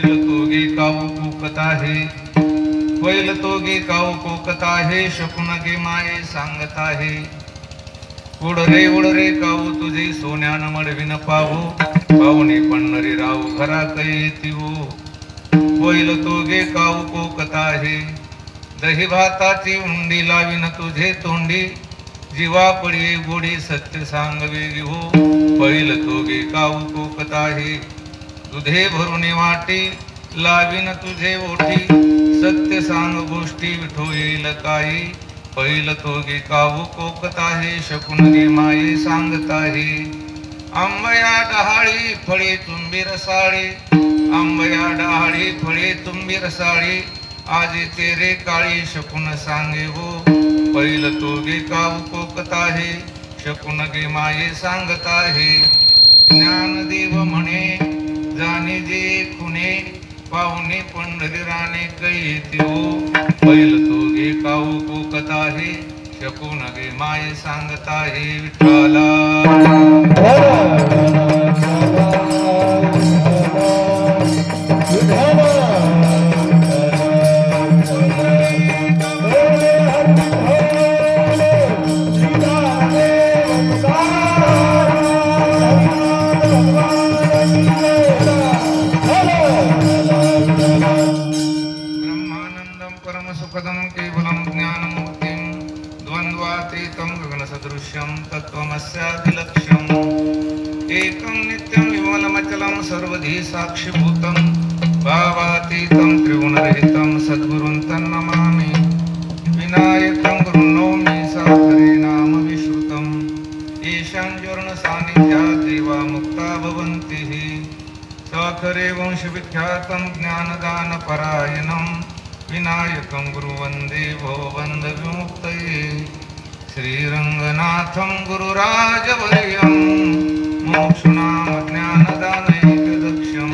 तोगे काऊ कोकत आहे, बैल तोगे काऊ कोकत आहे, शकुन गे माये सांगत आहे. उड रे काऊ तुझे सोन्यान मडविन पाहू, पाहुणे पंढरी राहू घरा कैती हो. बैल तोगे काऊ कोकत आहे, दही भाताची उंडी लावीन तुझे तोंडी, जीवा पडी गोडी सत्य सांग वेगी हो. बैल तोगे काऊ कोकत आहे, दुधे भरून वाटी लावीन तुझे ओठी, सत्य सांग गोष्टी विठो येईल काही. बैल तोगे काऊ कोकत आहे, शकुन गे माये सांगत आहे. आंबया डहाळी फळे तुंबी रसाळी, आंबया डहाळी फळे तुंबी रसाळी, आजी तेरे काळी शकुन सांगे हो. बैल तोगे काऊ कोकत आहे, शकुन गे माये सांगत आहे. ज्ञानदेव म्हणे जाणे जे खुणे, पाहुणे पंढरी राणे कैती हो. बैल तोगे काऊ कोकत आहे, शकुन गे माये सांगत आहे. विठ्ठला तत्वमस्यादिलक्ष्यम् एकं नित्यं विमलमचलं सर्वधी साक्षिभूतं, भावातीतं त्रिगुणरहितं सद्गुरुं तन्नमामि. विनायकं गुरुं नौमि सादरे नाम विश्रुतं, येषां ज्वर्णसान्निध्यात् देवा मुक्ता भवन्ति. साखरे वंशविख्यातं ज्ञानदानपरायणं, विनायकं गुरुवन्दे भवबन्धविमुक्तये. श्रीरंगनाथं गुरुराजवर्यं, मोक्षुनाम ज्ञानदानैकदक्षं,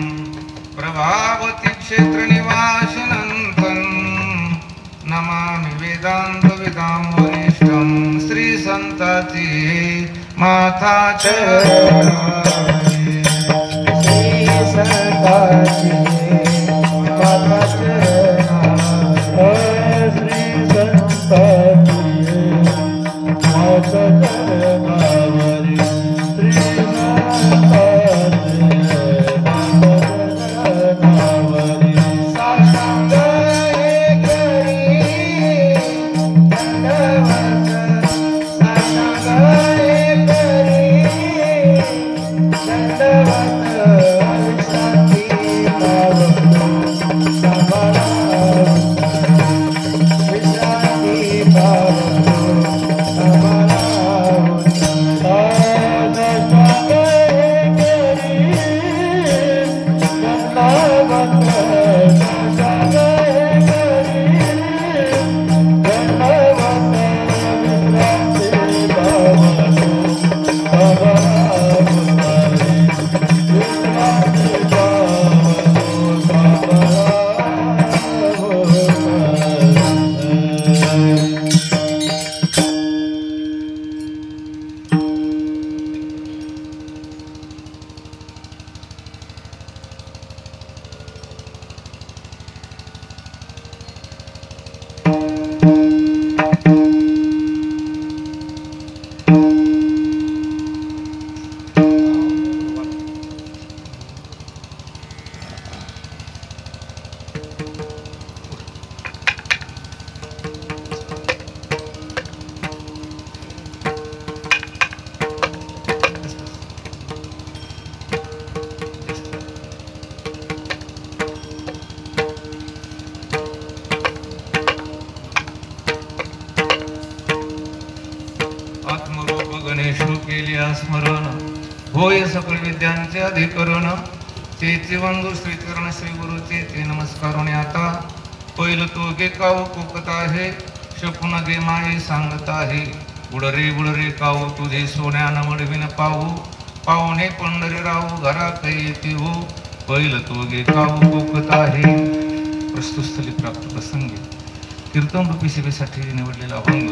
प्रभावती क्षेत्रनिवासिनं नमामि वेदान्तविदां वरिष्ठं. श्रीसंताची माता चरणामि, श्रीसंताची माता चरणामि, श्रीसंताची चरणावरी, श्रीसंताची साष्टांग करी दंडवत, साष्टांग करी दंडवत, विश्रांती पावतो समारावतो, विश्रांती पावतो स्मरण होय सकळ विद्यांचे अधिकरण. तेचे बंधू श्रीचरण श्री गुरुचे ते नमस्कारोने आता. पहिलं तोगे काऊ कोकत आहे, शकुन गे माये सांगत आहे. बुडरे काऊ तुझे सोन्यानं मडविन पाहू, पाहुणे पंढरी राहू घरा कैती हो. पहिलं तोगे काऊ कोकत आहे. प्रस्तुतस्थली प्राप्त प्रसंगी कीर्तन रूपी सेवेसाठी निवडलेला अभंग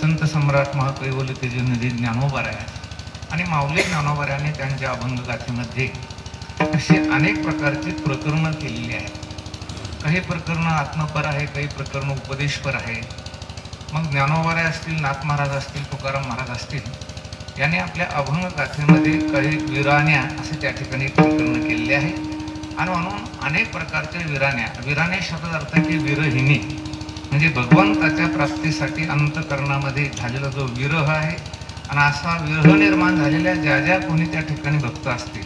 संत सम्राट महाकैवल्य तेजनिधी ज्ञानोबा राय आणि माऊली ज्ञानोबा रायाने त्यांच्या अभंग गाथेमध्ये अशी अनेक प्रकारची प्रकरणं केलेली आहेत. काही प्रकरणं आत्मपर आहे, काही प्रकरणं उपदेशपर आहे. मग ज्ञानोबाराय असतील, नाथ महाराज असतील, तुकाराम महाराज असतील, याने आपल्या अभंग गाथेमध्ये काही विराण्या असे त्या ठिकाणी प्रकरण केलेले आहे. आणि म्हणून अनेक प्रकारच्या विराण्या शब्दाचा अर्थ की विरहिणी, म्हणजे भगवंताच्या प्राप्तीसाठी अंतकरणामध्ये झालेला जो विरह आहे. आणि असा विरह निर्माण झालेल्या ज्या ज्या कोणी त्या ठिकाणी भक्त असतील,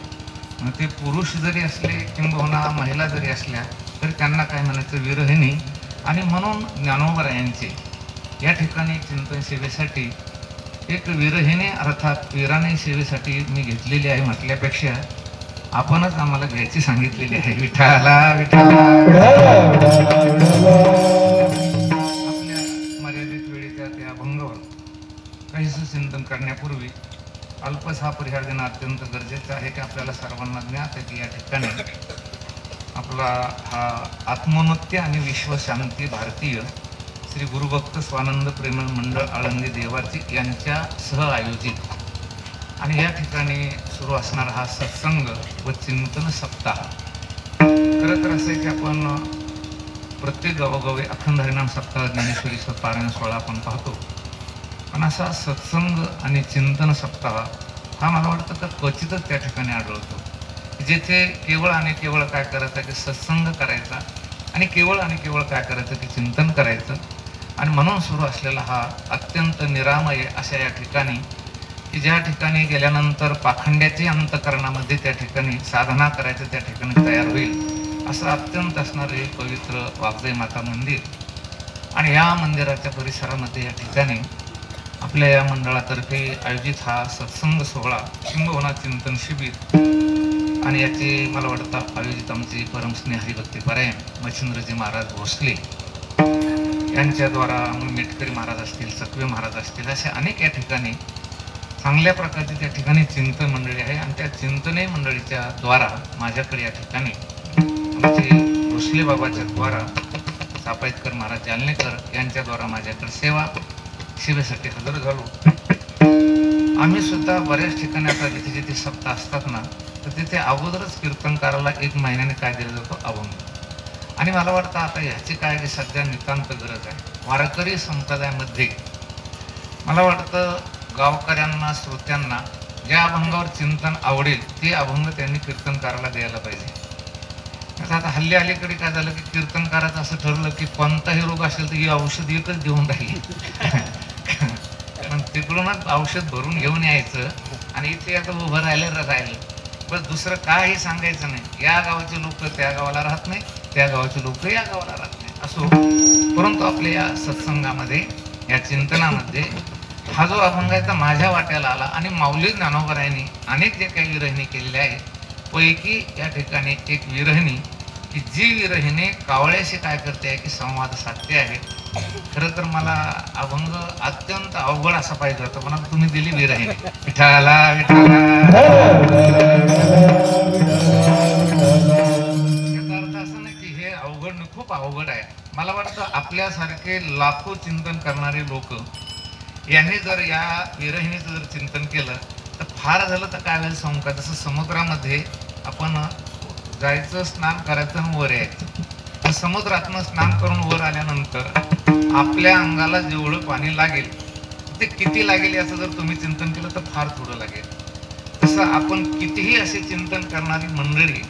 मग ते पुरुष जरी असले किंबहुना महिला जरी असल्या, तर त्यांना काय म्हणायचं, विरहिणी. आणि म्हणून ज्ञानोबरायांचे या ठिकाणी चिंतन सेवेसाठी एक विरहिणी अर्थात विराणी सेवेसाठी मी घेतलेली आहे म्हटल्यापेक्षा आपणच आम्हाला घ्यायची सांगितलेली आहे. विठाला विठाला. आपल्या मर्यादित वेळेच्या त्या अभंगावर काहीसं चिंतन करण्यापूर्वी अल्पस हा परिहार देणं अत्यंत गरजेचं आहे की आपल्याला सर्वांना ज्ञात आहे की या ठिकाणी आपला हा आत्मोन्नती आणि विश्वशांती भारतीय श्री गुरुभक्त स्वानंद प्रेमळ मंडळ आळंदी देवाची यांच्या सह आयोजित आणि या ठिकाणी सुरू असणारा हा सत्संग व चिंतन सप्ताह. खरं तर असं आहे की आपण प्रत्येक गावोगावी अखंड हरिनाम सप्ताह ज्ञानेश्वरी पारायण सोहळा आपण पाहतो, पण असा सत्संग आणि चिंतन सप्ताह हा मला वाटतं तर क्वचितच त्या ठिकाणी आढळतो, जिथे केवळ आणि केवळ काय करायचं की सत्संग करायचा आणि केवळ काय करायचं की चिंतन करायचं. आणि म्हणून सुरू असलेला हा अत्यंत निरामय अशा या ठिकाणी की ज्या ठिकाणी गेल्यानंतर पाखंड्याचे अंतकरणामध्ये त्या ठिकाणी साधना करायचं त्या ठिकाणी तयार होईल असं अत्यंत असणारं हे पवित्र वाघजाई माता मंदिर. आणि या मंदिराच्या परिसरामध्ये या ठिकाणी आपल्या या मंडळातर्फे आयोजित हा सत्संग सोहळा किंबहुना चिंतन शिबिर आणि याचे मला वाटतं आयोजित आमचे परमस्नेह हरिभक्ती परायण मच्छिंद्रजी महाराज भोसले यांच्याद्वारा मेटकरी महाराज असतील, सकवे महाराज असतील, असे अनेक या ठिकाणी चांगल्या प्रकारची त्या ठिकाणी चिंतन मंडळी आहे. आणि त्या चिंतने मंडळीच्या द्वारा माझ्याकडे या ठिकाणी आमचे भोसले बाबाच्या द्वारा सापाईतकर महाराज जालनेकर यांच्याद्वारा माझ्याकडे सेवेसाठी हजर झालो. आम्ही सुद्धा बऱ्याच ठिकाणी आता जिथे जिथे सप्ताह असतात ना, तर तिथे अगोदरच कीर्तनकाराला 1 महिन्याने काय दिला जातो, अभंग. आणि मला वाटतं आता ह्याची काय की सध्या नितांत गरज आहे. वारकरी संप्रदायामध्ये मला वाटतं गावकऱ्यांना श्रोत्यांना ज्या अभंगावर चिंतन आवडेल ते अभंग त्यांनी कीर्तनकाराला द्यायला पाहिजे. आता हल्ली अलीकडे काय झालं की कीर्तनकाराचं असं ठरलं की कोणताही रोग असेल तर ही औषध एकच देऊन राहिली. पण तिकडूनच औषध भरून घेऊन यायचं आणि इथे आता उभं राहिलं बस, दुसरं काही सांगायचं नाही. या गावाचे लोक त्या गावाला राहत नाही, त्या गावाचे लोक या गावाला राहत नाही असो. परंतु आपल्या या सत्संगामध्ये या चिंतनामध्ये हा जो अभंग आहे तर माझ्या वाट्याला आला. आणि माऊली ज्ञानोबरायांनी अनेक जे काही विरहिणी केलेल्या आहे पैकी या ठिकाणी एक विरहिणी की जी विरहिणी कावळ्याशी काय करते आहे की संवाद साधते आहे. खरं तर मला अभंग अत्यंत अवघड असा पाहिजे होता, पण तुम्ही दिली विरहिणी. विठाला विठाला. याचा अर्थ असं नाही की हे अवघड नाही, खूप अवघड आहे. मला वाटतं आपल्यासारखे लाखो चिंतन करणारे लोक यांनी जर या विरहिणीचं जर चिंतन केलं तर फार झालं तर काय वेळ सांगू का, जसं समुद्रामध्ये आपण जायचं, स्नान करायचं आणि वर यायचं. समुद्रातनं स्नान करून वर आल्यानंतर आपल्या अंगाला जेवढं पाणी लागेल ते किती लागेल याचं जर तुम्ही चिंतन केलं तर फार थोडं लागेल. तसं आपण कितीही असे चिंतन करणारी मंडळी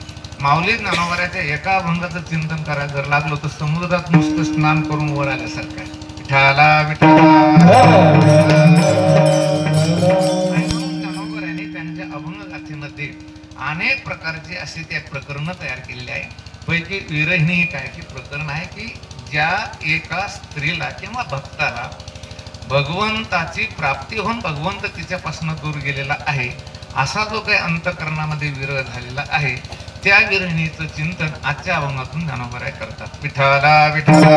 माऊली ज्ञानोबराच्या एका अभंगाचं चिंतन करायला जर लागलो तर समुद्रात नुसतं स्नान करून वर आल्यासारखं आहे. विठाला विठाला. ज्ञानोबरांनी त्यांच्या अभंग गाथेमध्ये अनेक प्रकारचे असे त्या प्रकरण तयार केलेले आहे. पैकी विरहिणी ही काय की प्रकरण आहे की ज्या एका स्त्रीला किंवा भक्ताला भगवंताची प्राप्ती होऊन भगवंत तिच्यापासून दूर गेलेला आहे असा जो काही अंतकरणामध्ये विरह झालेला आहे त्या विरहिणीचं चिंतन आजच्या अभंगातून ज्ञानोबराय करतात. विठाला विठाला.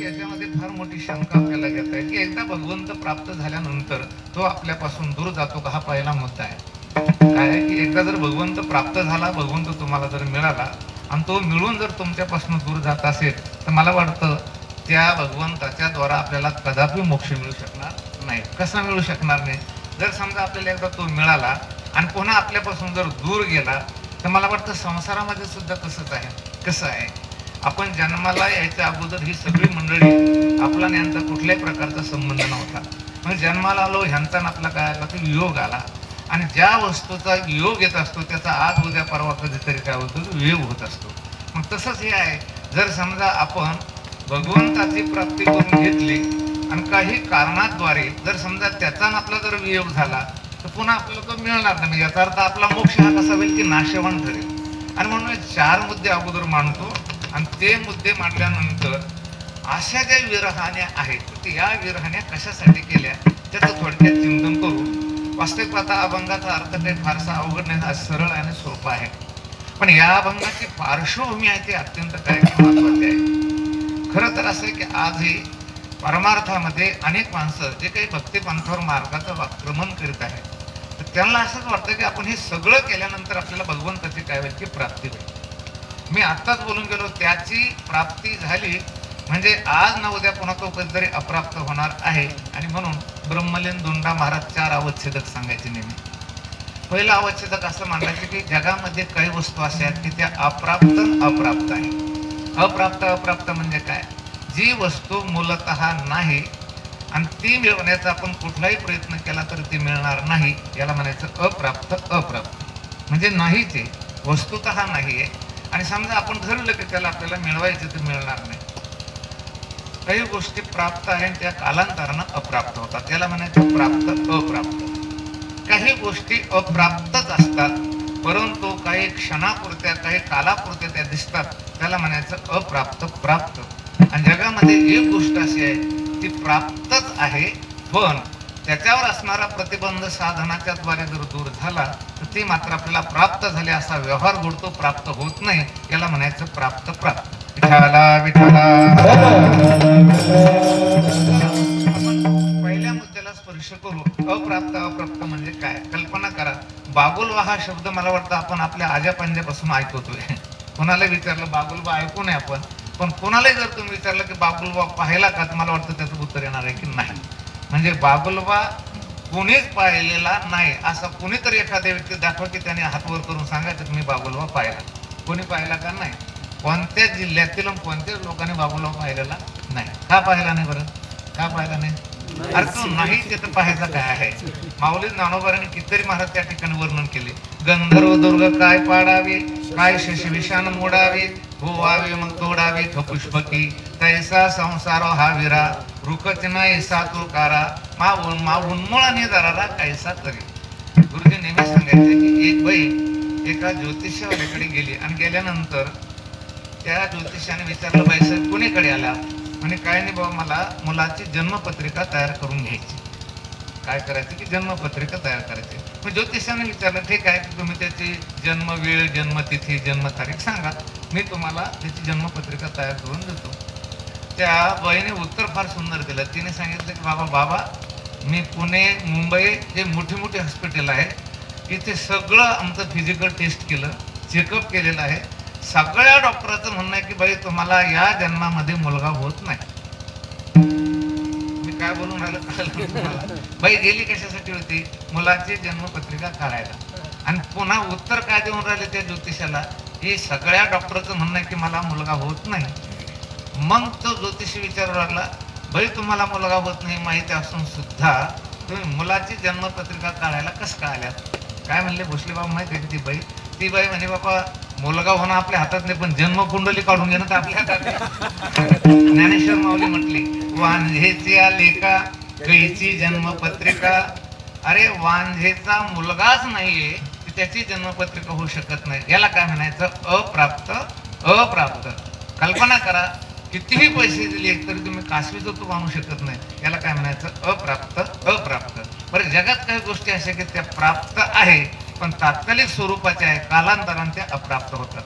याच्यामध्ये फार मोठी शंका आपल्याला घेता येईल की एकदा भगवंत प्राप्त झाल्यानंतर तो आपल्यापासून दूर जातो का, हा पहिला मुद्दा आहे. काय आहे की एकदा जर भगवंत प्राप्त झाला, भगवंत तुम्हाला जर मिळाला आणि तो मिळून जर तुमच्यापासून दूर जात असेल तर मला वाटतं त्या भगवंताच्या द्वारा आपल्याला कदापि मोक्ष मिळू शकणार नाही. कसा मिळू शकणार नाही, जर समजा आपल्याला एकदा तो मिळाला आणि पुन्हा आपल्यापासून जर दूर गेला तर मला वाटतं संसारामध्ये सुद्धा तसंच आहे. कसं आहे, आपण जन्माला यायच्या अगोदर ही सगळी मंडळी आपला यांचा कुठल्याही प्रकारचा संबंध नव्हता. मग जन्माला आलो ह्यांचा आपला काय आला तर योग आला, आणि ज्या वस्तूचा योग येत असतो त्याचा आज उद्या परवा कधीतरी काय होतो योग होत असतो. मग तसंच हे आहे, जर समजा आपण भगवंताची प्राप्ती करून घेतली आणि काही कारणाद्वारे जर समजा त्याचा आपला जर वियोग झाला तर पुन्हा आपल्याला तो मिळणार नाही. याचा अर्थ आपला मोक्ष हा कसा होईल की नाशवान ठरेल. आणि म्हणून 4 मुद्दे अगोदर मांडतो, आणि ते मुद्दे मांडल्यानंतर अशा ज्या विरहाण्या आहेत या विरहाण्या कशासाठी केल्या त्याचं थोडक्यात चिंतन करू. वास्तविक आता अभंगाचा अर्थ काही फारसा अवघड नाही, हा सरळ आणि सोपा आहे. पण या अभंगाची पार्श्वभूमी आहे ती अत्यंत काय महत्वाची आहे. खरं तर असं आहे की आजही परमार्थामध्ये अनेक माणसं जे काही भक्तिपंथावर मार्गाचं आक्रमण करीत आहेत तर त्यांना असंच वाटतं की आपण हे सगळं केल्यानंतर आपल्याला भगवंताची काय होईल की प्राप्ती होईल. मी आत्ताच बोलून गेलो, त्याची प्राप्ती झाली म्हणजे आज न उद्या पुन्हा तो कधीतरी अप्राप्त होणार आहे. आणि म्हणून ब्रह्मलीन दोंडा महाराज 4 अवच्छेदक सांगायचे नेहमी. पहिला अवच्छेदक असं मांडायचे की जगामध्ये काही वस्तू अशा आहेत की त्या अप्राप्त अप्राप्त आहे. अप्राप्त म्हणजे काय, जी वस्तू मूलतः नाही आणि ती मिळवण्याचा आपण कुठलाही प्रयत्न केला तर ती मिळणार नाही, याला म्हणायचं अप्राप्त. म्हणजे नाहीच आहे, वस्तुतः नाही आहे. आणि समजा आपण ठरवलं की त्याला आपल्याला मिळवायचं तर मिळणार नाही. काही गोष्टी प्राप्त आहेत त्या कालांतरानं अप्राप्त होतात, त्याला म्हणायचं प्राप्त अप्राप्त. काही गोष्टी अप्राप्तच असतात परंतु काही क्षणापुरत्या काही कालापुरत्या त्या दिसतात, त्याला म्हणायचं अप्राप्त प्राप्त. आणि जगामध्ये एक गोष्ट अशी आहे ती प्राप्तच आहे, पण त्याच्यावर असणारा प्रतिबंध साधनाच्या द्वारे जर दूर झाला तर ती मात्र आपल्याला प्राप्त झाली असा व्यवहार घडतो, प्राप्त होत नाही, याला म्हणायचं प्राप्त प्राप्त. विठाला विठाला. पहिल्या मुद्द्याला स्पर्श करू. अप्राप्त म्हणजे काय, कल्पना करा. बागुलवा हा शब्द मला वाटतं आपण आपल्या आज्यापंजापासून ऐकतोय. कोणाला विचारलं बागुलवा ऐकू नये आपण, पण कोणालाही जर तुम्ही विचारलं की बागुलवा पाहिला का तर मला वाटतं त्याचं उत्तर येणार आहे की नाही. म्हणजे बागुलवा कोणीच पाहिलेला नाही असं कोणीतरी एखाद्या व्यक्ती दाखवा की त्याने हात वर करून सांगायचं की मी बागुलवा पाहिला. कोणी पाहिला का नाही, कोणत्याच जिल्ह्यातील कोणत्याच लोकांनी बागुलवा पाहिलेला नाही. का पाहिला नाही बरं, का पाहिला नाही, अर्थ नाही तिथं पाहायचं काय आहे. माऊली ज्ञानोबारांनी कितीतरी महाराज त्या ठिकाणी वर्णन केले. गंधर्व दुर्ग काय पाडावे, काय शशविषाण मोडावे, होवावे मग तोडावे पुष्पकी, तैसा संसार हा विरा, रुकचना ऐसा तो कारा, मा उन्मळाने दरारा कैसा तरी. गुरुजी नेहमी सांगायचे की एक बाई एका ज्योतिषावाल्याकडे गेली आणि गेल्यानंतर त्या ज्योतिषाने विचारलं, बाई साहेब कोणीकडे आला, आणि काय नाही बाबा मला मुलाची जन्मपत्रिका तयार करून घ्यायची. काय करायचं की जन्मपत्रिका तयार करायची. मग ज्योतिषाने विचारलं ठीक आहे की तुम्ही त्याची जन्म वेळ, जन्मतिथी, जन्मतारीख सांगा, मी तुम्हाला त्याची जन्मपत्रिका तयार करून देतो. त्या बाईने उत्तर फार सुंदर दिलं. तिने सांगितलं की बाबा मी पुणे मुंबई जे मोठी मोठी हॉस्पिटल आहे तिथे सगळं आमचं फिजिकल टेस्ट केलं, चेकअप केलेलं आहे. सगळ्या डॉक्टरांचं म्हणणं आहे की बाई तुम्हाला या जन्मामध्ये मुलगा होत नाही. मी काय बोलून राहिलं कळलं तुम्हाला. बाई गेली कशासाठी होती, मुलाची जन्मपत्रिका काढायला. आणि पुन्हा उत्तर काय देऊन राहिले त्या ज्योतिषाला की सगळ्या डॉक्टरचं म्हणणं आहे की मला मुलगा होत नाही. मग तो ज्योतिषी विचारू लागला, बाई तुम्हाला मुलगा होत नाही माहिती असून सुद्धा तुम्ही मुलाची जन्मपत्रिका काढायला कसं काय आल्यात. काय म्हणले भोसले बाबा माहिती आहे की ती बाई म्हणे बाबा मुलगा होणं आपल्या हातात नाही पण जन्मकुंडली काढून घेणं तर आपल्या हातात. ज्ञानेश्वर माऊली म्हटली वांझेची लेखा कैची जन्मपत्रिका. अरे वांझेचा मुलगाच नाहीये त्याची जन्मपत्रिका होऊ शकत नाही, याला काय म्हणायचं अप्राप्त. कल्पना करा कितीही पैसे दिले तरी तुम्ही कासवीचं तूप आणू शकत नाही, याला काय म्हणायचं अप्राप्त. बरं जगात काही गोष्टी अशा की त्या प्राप्त आहे पण तात्कालिक स्वरूपाचे आहे, कालांतराने त्या अप्राप्त होतात.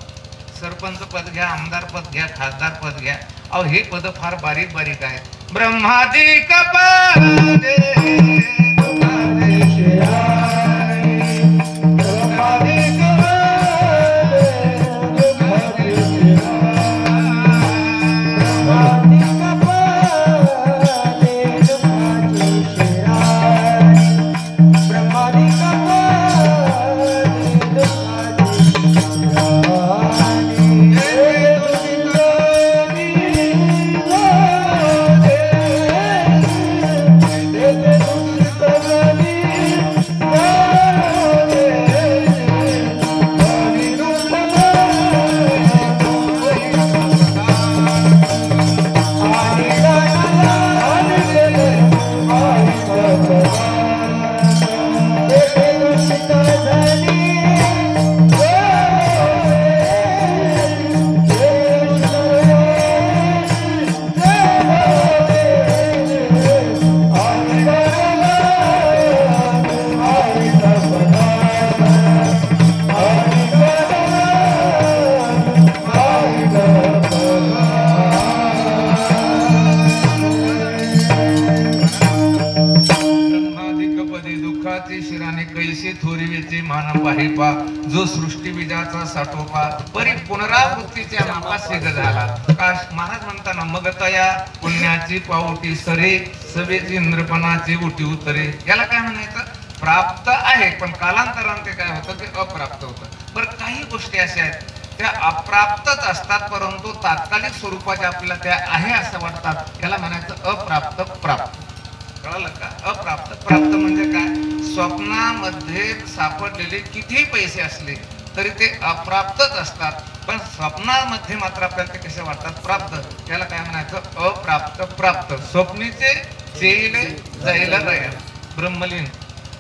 सरपंच पद घ्या, आमदार पद घ्या, खासदार पद घ्या, अहो हे पद फार बारीक बारीक आहेत. ब्रह्माजी कपाळे ब्रह्मादी मान पाहिपा, जो सृष्टी बीजाचा साठोपा, परी पुनरावृत्तीच्या नापासी झाला. काश महाराज म्हणताना मग तया पुण्याची पावटी सरे, सवेची इंद्रपणाची उठी उतरे. याला काय म्हणायचं? प्राप्त आहे पण कालांतराने ते काय होतं, ते अप्राप्त होतं. बरं, काही गोष्टी अशा आहेत त्या अप्राप्तच असतात, परंतु तात्कालिक स्वरूपाच्या आपल्याला त्या आहे असं वाटतात. त्याला म्हणायचं अप्राप्त प्राप्त. कळलं का? अप्राप्त प्राप्त म्हणजे काय? स्वप्नामध्ये सापडलेले कितीही पैसे असले तरी ते अप्राप्तच असतात, पण स्वप्नामध्ये मात्र आपल्याला ते कसे वाटतात? प्राप्त. त्याला काय म्हणायचं? अप्राप्त प्राप्त. स्वप्नीचे चेले जायला तयार. ब्रह्मलीन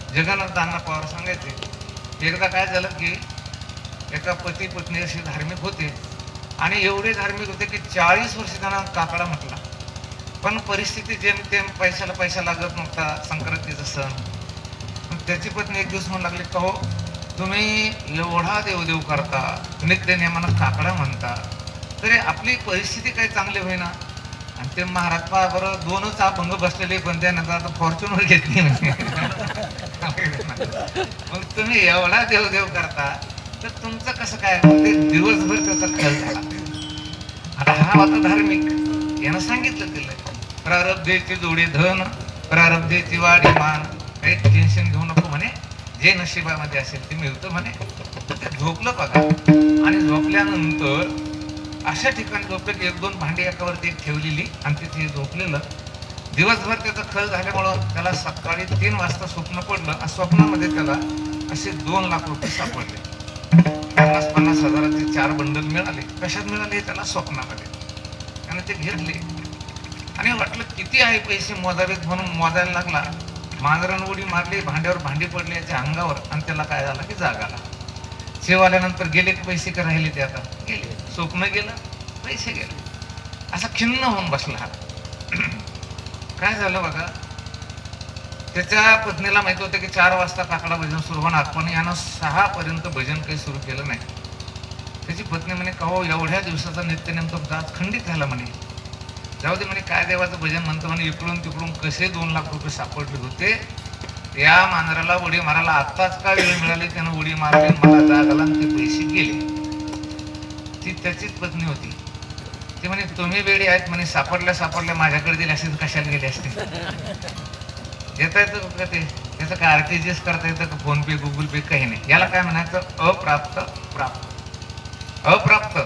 जगन्नाथांना पवार सांगायचे, एकदा काय झालं की एका पती पत्नी असे धार्मिक होते आणि एवढे धार्मिक होते की 40 वर्ष त्यांना काकडा म्हटला, पण परिस्थिती जेमतेम पैशाला पैसा लागत नव्हता. संक्रांतीचा सण. त्याची पत्नी एक दिवस म्हणू लागली, का हो तुम्ही एवढा देवदेव करता, नित्य नेमानं काकडा म्हणता, तरी आपली परिस्थिती काही चांगली होईना. आणि ते महाराज पहा बरं, 2च अभंग बसलेले, पण त्यानंतर आता फॉर्च्युनर घेतली. मग तुम्ही एवढा देवदेव करता तर तुमचं कसं काय? ते दिवसभर त्याचा खेळ झाला. आता हा होता धार्मिक, यानं सांगितलं तिला, प्रारब्धेची जोडी धन, प्रारब्धेची वाढी मान, काही टेन्शन घेऊ नको म्हणे, जे नशिबामध्ये असेल ते मिळतं म्हणे. ते झोपलं बघा. आणि झोपल्यानंतर अशा ठिकाणी झोपलं की 1-2 भांडी एकावरती एक ठेवलेली आणि तिथे झोपलेलं. दिवसभर त्याचा खळ झाल्यामुळं त्याला सकाळी 3 वाजता स्वप्न पडलं आणि स्वप्नामध्ये त्याला असे 2 लाख रुपये सापडले. 50-50 हजाराचे 4 बंडल मिळाले. कशात मिळाले? त्याला स्वप्नामध्ये. आणि ते घेतले आणि वाटलं किती आहे पैसे मोजावेत म्हणून मोजायला लागला. मांजरानं उडी मारली, भांड्यावर भांडी पडली याच्या अंगावर आणि त्याला काय झालं की जाग आला. शेव आल्यानंतर गेले पैसे का राहिले? ते आता गेले. स्वप्न गेलं, पैसे गेले. असा खिन्न होऊन बसला. काय झालं बघा, त्याच्या पत्नीला माहित होतं की 4 वाजता काकडा भजन सुरू होणार, पण यानं 6 पर्यंत भजन काही सुरू केलं नाही. त्याची पत्नी म्हणे, का हो एवढ्या दिवसाचा नित्यनेम तो जात खंडित झाला म्हणे. जाऊ दे म्हणे, काय देवाचं भजन म्हणतं म्हणे. इकडून तिकडून कसे 2 लाख रुपये सापडले होते. या मांजराला उडी मारायला आत्ताच का वेळ मिळाली, त्यानं उडी मारली, मला जाग आला आणि ते पैसे गेले. ती त्याचीच पत्नी होती. ती म्हणे, तुम्ही वेळी आहेत म्हणे, सापडल्या माझ्याकडे दिले असते तर कशाला गेले असते? येता येतं का ते? त्याचं काय RTGS करता येतं का? फोन पे, गुगल पे? काही नाही. याला काय म्हणायचं? अप्राप्त प्राप्त. अप्राप्त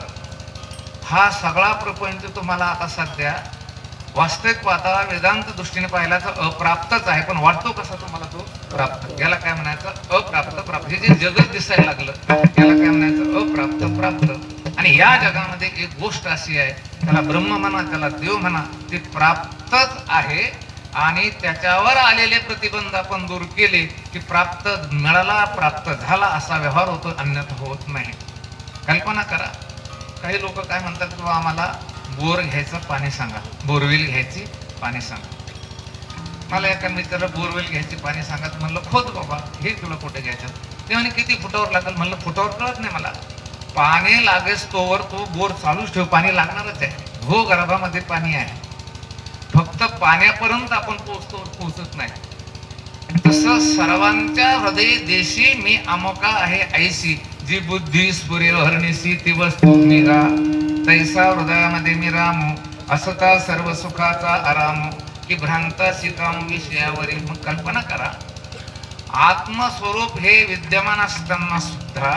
हा सगळा प्रपंच तुम्हाला आता सध्या वास्तविक पाहता वेदांत दृष्टीने पाहिला तर अप्राप्तच आहे, पण वाटतो कसा तुम्हाला तो? प्राप्त. याला काय म्हणायचं? अप्राप्त प्राप्त. हे जे जगत दिसायला लागलं याला काय म्हणायचं? अप्राप्त प्राप्त. आणि या जगामध्ये एक गोष्ट अशी आहे, त्याला ब्रह्म म्हणा, त्याला देव म्हणा, ते प्राप्तच आहे. आणि त्याच्यावर आलेले प्रतिबंध आपण दूर केले की प्राप्त मिळाला, प्राप्त झाला असा व्यवहार होतो, अन्यथा होत नाही. कल्पना करा, काही लोक काय म्हणतात की आम्हाला बोर घ्यायचं पाणी सांगा, बोरवेल घ्यायची पाणी सांगा. मला एका मित्राला बोरवेल घ्यायची पाणी सांगत, म्हणलं खोद बाबा, हे तुला कुठे घ्यायचं? ते म्हणे किती फुटावर लागेल? म्हणलं फुटावर कळत नाही मला, पाणी लागेस तोवर तो बोर चालूच ठेव, पाणी लागणारच आहे. हो, गर्भामध्ये पाणी आहे, फक्त पाण्यापर्यंत आपण पोहोचत नाही. तसं सर्वांच्या हृदय देशी मी अमोका आहे ऐशी, जी बुद्धी स्फुरे हरणीसी ती वस्तू निरा, तैसा हृदयामध्ये मी रामू, असता सर्व सुखाचा आराम, की भ्रांता शिकाम विषयावरील. मग कल्पना करा, आत्मस्वरूप हे विद्यमान असताना सुद्धा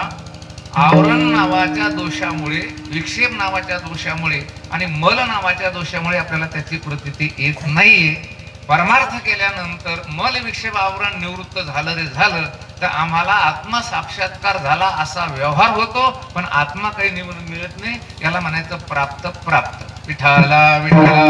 आवरण नावाच्या दोषामुळे, विक्षेप नावाच्या दोषामुळे आणि मल नावाच्या दोषामुळे आपल्याला त्याची प्रतीती येत नाहीये. परमार्थ केल्यानंतर मल विक्षेप आवरण निवृत्त झालं रे झालं तर आम्हाला आत्मसाक्षात्कार झाला असा व्यवहार होतो, पण आत्मा काही मिळत नाही. याला म्हणायचं प्राप्त प्राप्त. विठाला विठाला.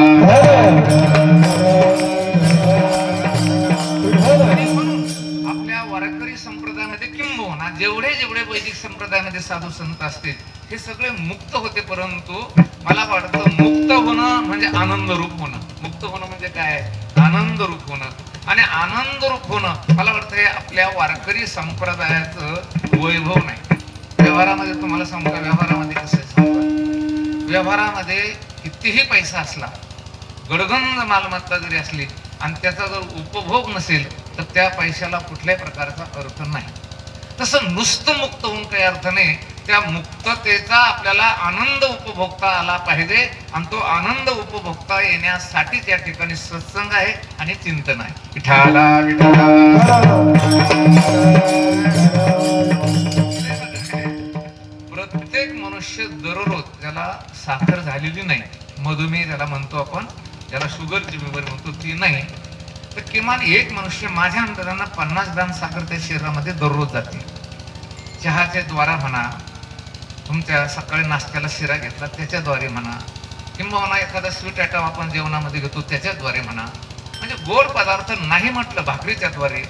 आपल्या वारकरी संप्रदायामध्ये किंबहुना जेवढे वैदिक संप्रदायामध्ये साधू संत असतील हे सगळे मुक्त होते, परंतु मला वाटतं मुक्त होणं म्हणजे आनंद रूप होणं. मुक्त होणं म्हणजे काय? आनंद रूप होणं. आणि आनंद रूप होणं मला वाटतं हे आपल्या वारकरी संप्रदायाचं वैभव नाही. व्यवहारामध्ये तुम्हाला सांगू का, व्यवहारामध्ये कसं आहे सांगू, व्यवहारामध्ये कितीही पैसा असला, गडगंज मालमत्ता जरी असली आणि त्याचा जर उपभोग नसेल तर त्या पैशाला कुठल्याही प्रकारचा अर्थ नाही. तसं नुसतं मुक्त होऊन काही अर्थ नाही. त्या मुक्ततेचा आपल्याला आनंद उपभोगता आला पाहिजे आणि तो आनंद उपभोगता येण्यासाठी त्या ठिकाणी सत्संग आहे आणि चिंतन आहे. विठाला विठाला. प्रत्येक मनुष्य दररोज ज्याला साखर झालेली नाही, मधुमेह ज्याला म्हणतो आपण, ज्याला शुगरची बिमारी म्हणतो ती नाही, तर किमान एक मनुष्य माझ्या अंदाजानं 50 ग्राम साखर त्या शरीरामध्ये दररोज जाते. चहाच्या द्वारा म्हणा, तुमच्या सकाळी नाश्त्याला शिरा घेतला त्याच्याद्वारे म्हणा, किंवा एखादा स्वीट आयटम आपण जेवणामध्ये घेतो त्याच्याद्वारे म्हणा, म्हणजे गोड पदार्थ नाही म्हटलं भाकरीच्या द्वारे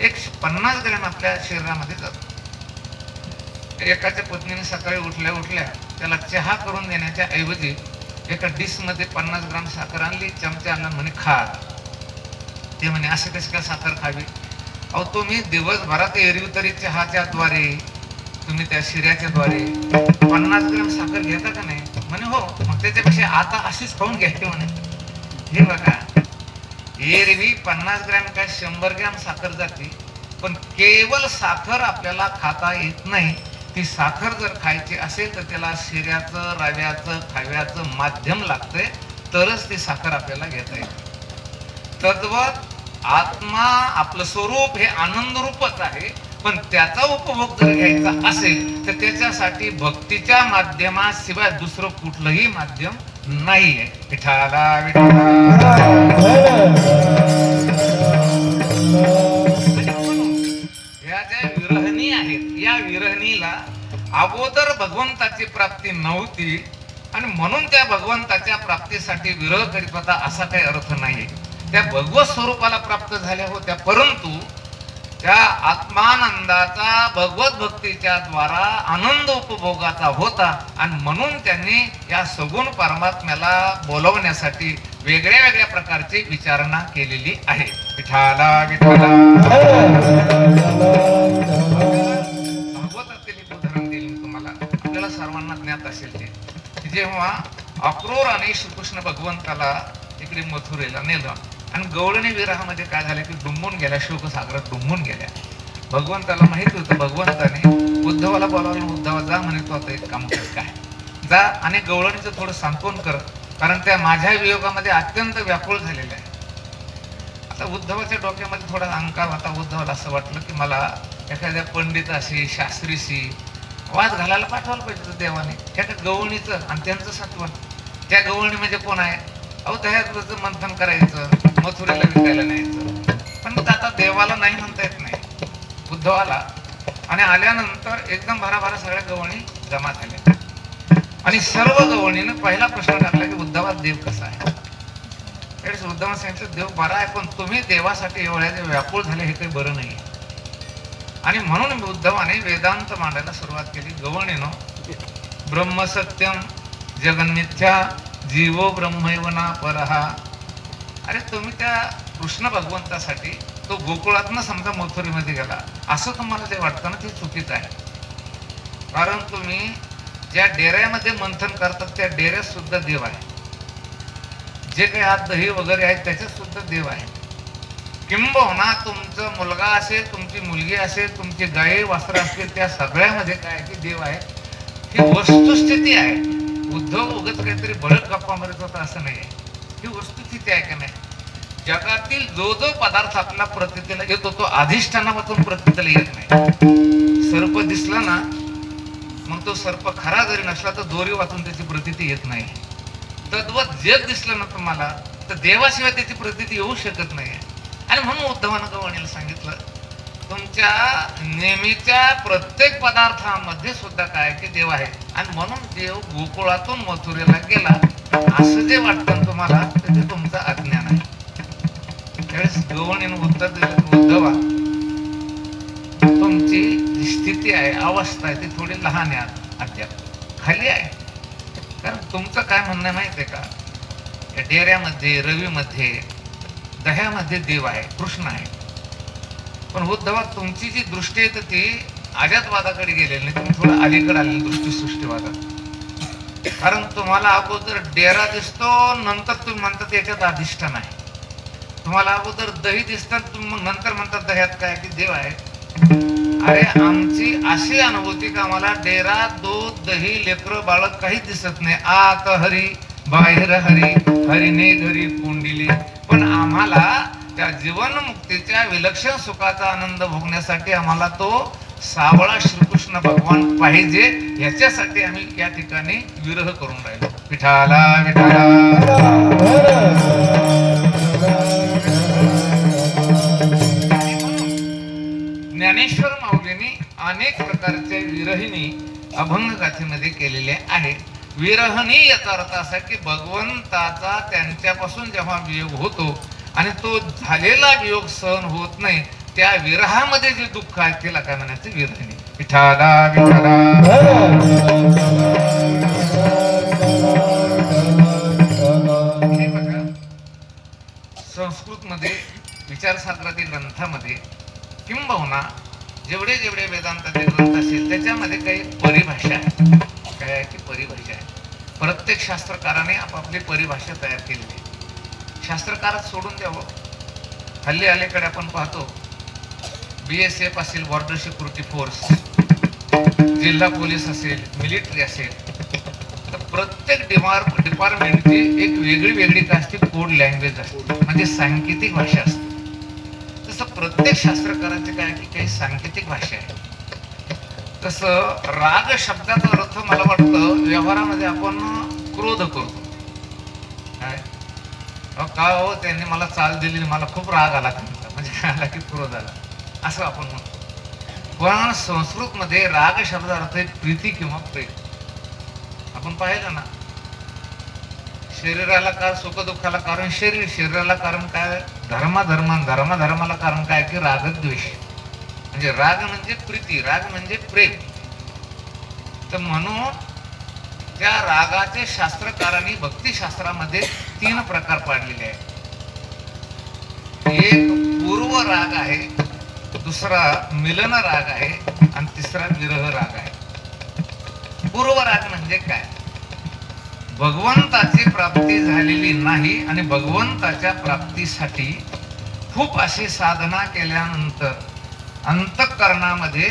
एक 50 ग्रॅम आपल्या शरीरामध्ये जातो. एकाच्या पत्नीने सकाळी उठल्या उठल्या त्याला चहा करून देण्याच्या ऐवजी एका डिशमध्ये 50 ग्राम साखर आणली, चमचा आणला, म्हणे खा. ते म्हणे असं कसं काय साखर खावी? अहो तुम्ही दिवसभरात एरवी तरी चहाच्या द्वारे, तुम्ही त्या शिऱ्याच्या द्वारे 50 ग्राम साखर घेता का नाही? म्हणे हो. मग त्याच्यापेक्षा आता अशीच खाऊन घ्यायची म्हणे. हे बघा, एरवी 50 ग्रॅम काय 100 ग्रॅम साखर जाते, पण केवळ साखर आपल्याला खाता येत नाही. ती साखर जर खायची असेल तर त्याला शिऱ्याचं, रव्याचं, खाव्याचं माध्यम लागतंय, तरच ती साखर आपल्याला घेता येते. तद्वत आत्मा आपलं स्वरूप हे आनंद रूपच आहे, पण त्याचा उपभोग जर घ्यायचा असेल तर त्याच्यासाठी भक्तीच्या माध्यमाशिवाय दुसरं कुठलंही माध्यम नाहीये. विठाला विठाला. या ज्या विरहणी आहेत, या विरहणीला अगोदर भगवंताची प्राप्ती नव्हती आणि म्हणून त्या भगवंताच्या प्राप्तीसाठी विरह करीत होता असा काही अर्थ नाही. त्या भगवत स्वरूपाला प्राप्त झाल्या होत्या, परंतु त्या आत्मानंदाचा भगवत भक्तीच्या द्वारा आनंद उपभोगाचा होता आणि म्हणून त्यांनी या सगुण परमात्म्याला बोलवण्यासाठी वेगळ्या वेगळ्या प्रकारची विचारणा केलेली आहे. विठाला विठाला. भागवतातील एक उदाहरण देईल मी तुम्हाला, आपल्याला सर्वांना ज्ञात असेल ते. जेव्हा अक्रूर आणि श्रीकृष्ण भगवंताला इकडे मथुरेला नेलं आणि गवळणी विराहामध्ये काय झालं की डुंबून गेल्या, शोकसागरात डुंबून गेल्या. भगवंताला माहित होतं, भगवंताने उद्धवाला बोलावलं, उद्धवा जा म्हणे, तू आता एक काम कर, काय जा आणि गवळणीचं थोडं सांत्वन कर, कारण त्या माझ्या वियोगामध्ये अत्यंत व्याकुळ झालेल्या आहे. आता उद्धवाच्या डोक्यामध्ये थोडा अंकार होता. उद्धवाला असं वाटलं की मला एखाद्या पंडिताशी, शास्त्रीशी वाद घालायला पाठवायला पाहिजे देवाने, एका गवळणीचं आणि त्यांचं सांत्वन. त्या गवळणी म्हणजे कोण आहे? अहो दह्याचं मंथन करायचं, मथुरेला विकायला न्यायचं. पण आता देवाला नाही म्हणता येत नाही उद्धवाला. आणि आल्यानंतर एकदम भराभरा सगळ्या गवळणी जमा झाल्या आणि सर्व गवळणीनं पहिला प्रश्न टाकला की उद्धवा देव कसा आहे? त्यावेळेस उद्धवाने सांगितलं देव बरा आहे, पण तुम्ही देवासाठी एवढ्या व्याकुळ झाले हे काही बरं नाही. आणि म्हणून उद्धवाने वेदांत मांडायला सुरुवात केली. गवळणीनं ब्रह्म सत्यम जगन्मिथ्या जीवो ब्रह्मैवना परहा. अरे तुम्ही त्या कृष्ण भगवंतासाठी तो गोकुळातनं समजा मथुरेमध्ये गेला असं तुम्हाला जे वाटतं ना, ते चुकीचं आहे. कारण तुम्ही ज्या डेऱ्यामध्ये मंथन करतात त्या डेऱ्यात सुद्धा देव आहे. जे काही आत दही वगैरे आहे त्याच्यात सुद्धा देव आहे. किंबहुना तुमचा मुलगा असेल, तुमची मुलगी असेल, तुमची गाय वासरं असतील, त्या सगळ्यामध्ये काय की देव आहे. ही वस्तुस्थिती आहे. उद्धव उगत काहीतरी बळत गप्पा मारत होता असं नाही आहे. ही वस्तुस्थिती आहे का नाही? जगातील जो जो पदार्थ आपला प्रतीला येतो तो अधिष्ठानापासून प्रतीला येत नाही. सर्प दिसला ना, मग तो सर्प खरा जरी नसला तर दोरी वाचून त्याची प्रतीती येत नाही. तद्वत जग दिसलं ना तुम्हाला तर देवाशिवाय त्याची प्रतीती येऊ शकत नाही. आणि म्हणून उद्धवानं गवळणीला सांगितलं, तुमच्या नेहमीच्या प्रत्येक पदार्थामध्ये सुद्धा काय की देव आहे. आणि म्हणून देव गोकुळातून मथुरेला गेला असं जे वाटतं तुम्हाला ते तुमचं अज्ञान आहे. त्यावेळेस गवळणीनं उत्तर दिलं, उद्धवा तुमची जी स्थिती आहे, अवस्था आहे, ती थोडी लहान आहे, अद्याप खाली आहे. कारण तुमचं काय म्हणणं माहिती आहे का, या डेऱ्यामध्ये, रवीमध्ये, दह्यामध्ये देव आहे, कृष्ण आहे. पण उद्धवा तुमची जी दृष्टी आहे तर ती अजातवादाकडे गेलेली नाही, तुम्ही थोडं अलीकडे आलेली दृष्टी सृष्टीवादात. कारण तुम्हाला अगोदर डेरा दिसतो, नंतर तुम्ही म्हणतात याच्यात अधिष्ठान आहे. तुम्हाला अगोदर दही दिसतात, तुम्ही नंतर म्हणतात दह्यात काय की देव आहे. अरे आमची अशी अनुभूती का आम्हाला डेरा दूध दही लेकर बाळक काही दिसत नाही. आत हरी बाहेर हरी हरीने घरी कोंडिले. पण आम्हाला त्या जीवनमुक्तीच्या विलक्षण सुखाचा आनंद भोगण्यासाठी आम्हाला तो सावळा श्रीकृष्ण भगवान पाहिजे. याच्यासाठी आम्ही या ठिकाणी विरह करून राहिलो. विठाला विठाला ज्ञानेश्वर माऊलींनी अनेक प्रकारचे विरहिणी अभंग गाथेमध्ये केलेले आहे. विरहणी याचा अर्थ असा की भगवंताचा त्यांच्यापासून जेव्हा वियोग होतो आणि तो झालेला वियोग सहन होत नाही, त्या विरहामध्ये जे दुःख आहे त्याला काय म्हणायचं? विरहिणी. विठाला विठाला हे बघा, संस्कृत मध्ये विचारसागरातील ग्रंथामध्ये किंबहुना जेवढे जेवढे वेदांताचे ग्रंथ असेल त्याच्यामध्ये काही परिभाषा आहे. काय आहे की परिभाषा आहे. प्रत्येक शास्त्रकाराने आपापली परिभाषा तयार केलेली आहे. शास्त्रकारच सोडून द्यावं. हल्ली अलीकडे आपण पाहतो BSF असेल, बॉर्डर सिक्युरिटी फोर्स, जिल्हा पोलीस असेल, मिलिटरी असेल, तर प्रत्येक डिपार्टमेंटची एक वेगळी वेगळी काय असते? कोड लँग्वेज असते, म्हणजे सांकेतिक भाषा असते. तसं प्रत्येक शास्त्रकाराचे काय की काही सांकेतिक भाषा आहे. तसं राग शब्दाचा अर्थ मला वाटतं व्यवहारामध्ये आपण क्रोध करतो. काय का हो, त्यांनी मला चाल दिली, मला खूप राग आला त्यांचा, म्हणजे काय आला की क्रोध आला, असं आपण म्हणतो. पण संस्कृत मध्ये राग शब्दाचा अर्थ आहे प्रीती किंवा प्रेम. आपण पाहिलं ना, शरीराला कारण सुख दुःखाला कारण शरीर, शरीराला कारण काय? धर्माला कारण काय की राग द्वेष. म्हणजे राग म्हणजे प्रीती, राग म्हणजे प्रेम. तर म्हणून त्या रागाचे शास्त्रकारांनी भक्तिशास्त्रामध्ये 3 प्रकार पाडलेले आहेत. एक पूर्व राग आहे, दुसरा मिलन राग आहे आणि तिसरा विरह राग आहे. पूर्व राग म्हणजे काय? भगवंताची प्राप्ती झालेली नाही आणि भगवंताच्या प्राप्तीसाठी खूप अशी साधना केल्यानंतर अंतःकरणामध्ये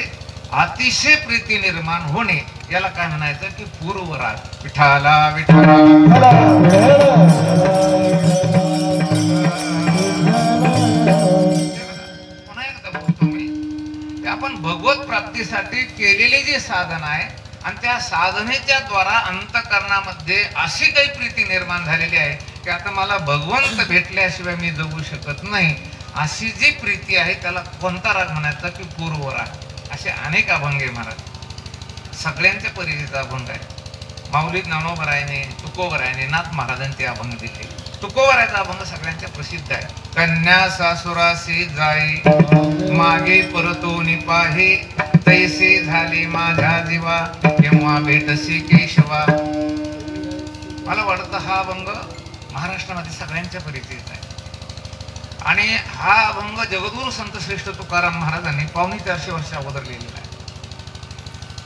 अतिशय प्रीती निर्माण होणे, याला काय म्हणायचं की पूर्व राग. विठाला विठाला पुन्हा एकदा बोलतो मी, आपण भगवत प्राप्तीसाठी केलेली जी साधना आहे आणि त्या साधनेच्या द्वारा अंतःकरणामध्ये अशी काही प्रीती निर्माण झालेली आहे की आता मला भगवंत भेटल्याशिवाय मी जगू शकत नाही, अशी जी प्रीती आहे त्याला कोणता राग म्हणायचा की पूर्व राग. असे अनेक अभंग आहे महाराज, सगळ्यांच्या परिचयाचा अभंग आहे. माऊली ज्ञानोबरायाने, तुकोबरायाने, नाथ महाराजांचे अभंग दिले. तुकोबरायाचा अभंग सगळ्यांच्या प्रसिद्ध आहे. कन्या सासुरासी जाई मागे परतोनी पाहे, तैसे झाले माझ्या जीवा केव्हा भेटसी केशवा. मला वाटतं हा अभंग महाराष्ट्रामध्ये सगळ्यांच्या परिचयाचा आहे. आणि हा अभंग जगद्गुरु संत श्रेष्ठ तुकाराम महाराजांनी 450 वर्ष अगोदर लिहिलेला आहे.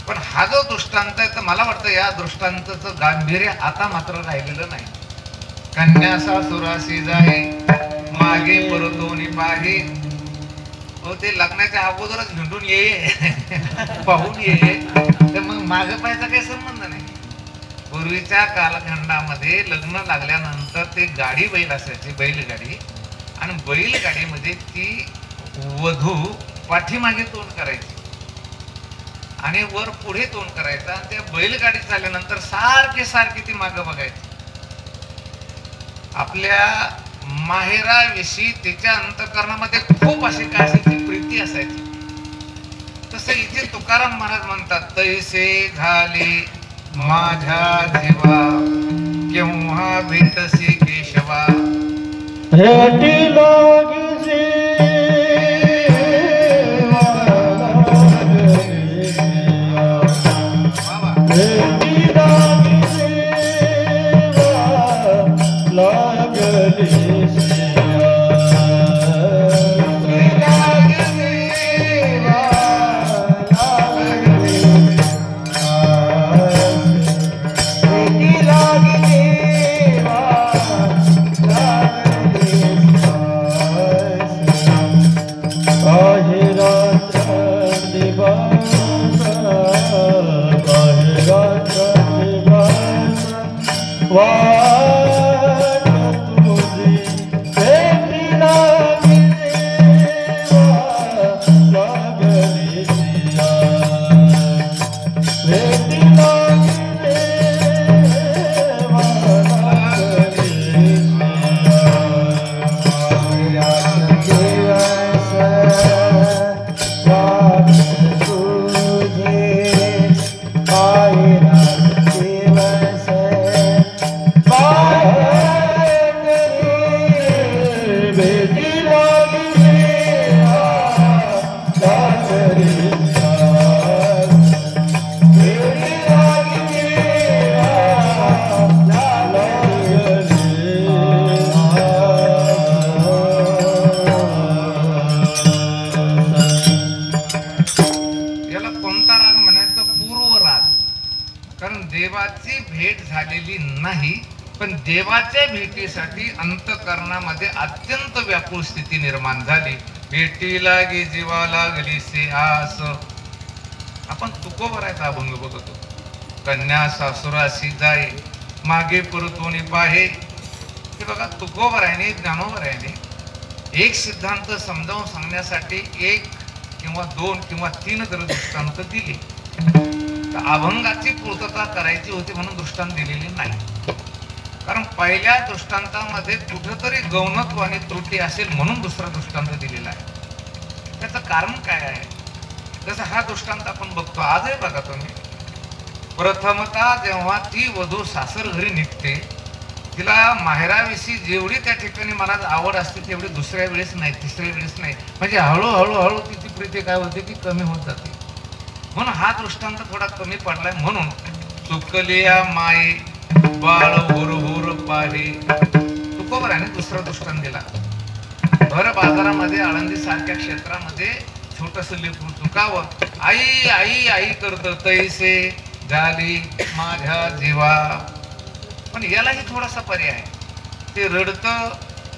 पण हा जो दृष्टांत आहे तर मला वाटतं या दृष्टांताचं गांभीर्य आता मात्र राहिलेलं नाही. कन्या सासुरासी जाई मागे परतोनी पाहे. हो, ते लग्नाच्या अगोदरच हिंडून ये पाहून ये, तर मग मागे पाहायचा काही संबंध नाही. पूर्वीच्या कालखंडामध्ये लग्न लागल्यानंतर ते गाडी बैल असायची, बैलगाडी, आणि बैलगाडीमध्ये ती वधू पाठीमागे तोंड करायची आणि वर पुढे तोंड करायचा. आणि त्या बैलगाडी चालल्यानंतर सारखी सारखी ती मागं बघायची. आपल्या माहेराविषयी तिच्या अंतःकरणामध्ये खूप अशी काय असायची? प्रीती असायची. तसं इथे तुकाराम महाराज म्हणतात, तैसे झाले माझ्या जीवा केव्हा भेटसी केशवा. भेटी लागसी नाही, पण देवाच्या भेटीसाठी अंतःकरणामध्ये अत्यंत व्याकुळ स्थिती निर्माण झाली. भेटी लागे जीवा लागली से आस. आपण तुकोबरायचा अभंग बघतो. कन्या सासुराशी जाई मागे परतोनी पाहे. हे बघा, तुकोबरायने ज्ञानोबरायने एक सिद्धांत समजावून सांगण्यासाठी एक किंवा दोन किंवा तीन जर दृष्टांत दिली तर अभंगाची पूर्तता करायची होती म्हणून दृष्टांत दिलेली नाही. कारण पहिल्या दृष्टांतामध्ये कुठेतरी गौणत्व आणि त्रुटी असेल म्हणून दुसरा दृष्टांत दिलेला आहे. त्याचं कारण काय आहे? जसं हा दृष्टांत आपण बघतो आजही बघा तुम्ही. प्रथमतः जेव्हा ती वधू सासर घरी निघते, तिला माहेराविषयी जेवढी त्या ठिकाणी मला आवड असते तेवढी दुसऱ्या वेळेस नाही, तिसऱ्या वेळेस नाही. म्हणजे हळूहळू तिची प्रीती काय होते की कमी होत जाते. म्हणून हा दृष्टांत थोडा कमी पडलाय. म्हणून चुकलिया माये बाळ हुर पाहे. तुकोबराने दुसरा दृष्टांत दिला. भर बाजारामध्ये आळंदी सारख्या क्षेत्रामध्ये छोटस लेकरू चुकावं, आई आई आई करत तैसे झाली माझ्या जीवा. पण यालाही थोडासा पर्याय आहे. ते रडतं,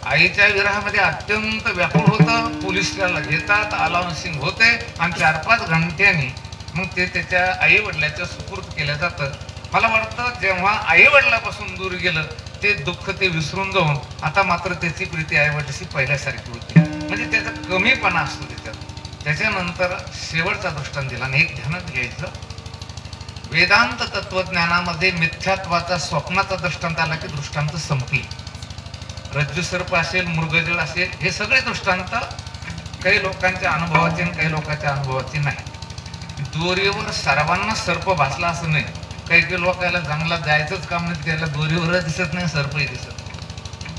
आईच्या विरहामध्ये अत्यंत व्याकुळ होतं. पोलिसला घेतात, अलाउन्सिंग होते आणि 4-5 घंट्यांनी मग ते त्याच्या आई वडिलाच्या सुपूर्द केलं जातं. मला वाटतं जेव्हा आई वडिलापासून दूर गेलं ते दुःख ते विसरून जाऊन आता मात्र त्याची प्रीती आई वडिलाशी पहिल्यासारखी होती. म्हणजे त्याचा कमीपणा असतो त्याच्यात. त्याच्यानंतर शेवटचा दृष्टांत दिला आणि एक ध्यानात घ्यायचं. वेदांत तत्वज्ञानामध्ये मिथ्यात्वाचा स्वप्नाचा दृष्टांत आला की दृष्टांत संपली. रज्जू सर्प असेल, मृगजळ असेल, हे सगळे दृष्टांत काही लोकांच्या अनुभवाचे आणि काही लोकांच्या अनुभवाचे नाही. दोरीवर सर्वांना सर्प भासला असं नाही. काही लोकांना जंगलात जायचंच काम नाही, त्याला दोरीवर दिसत नाही, सर्पही दिसत नाही,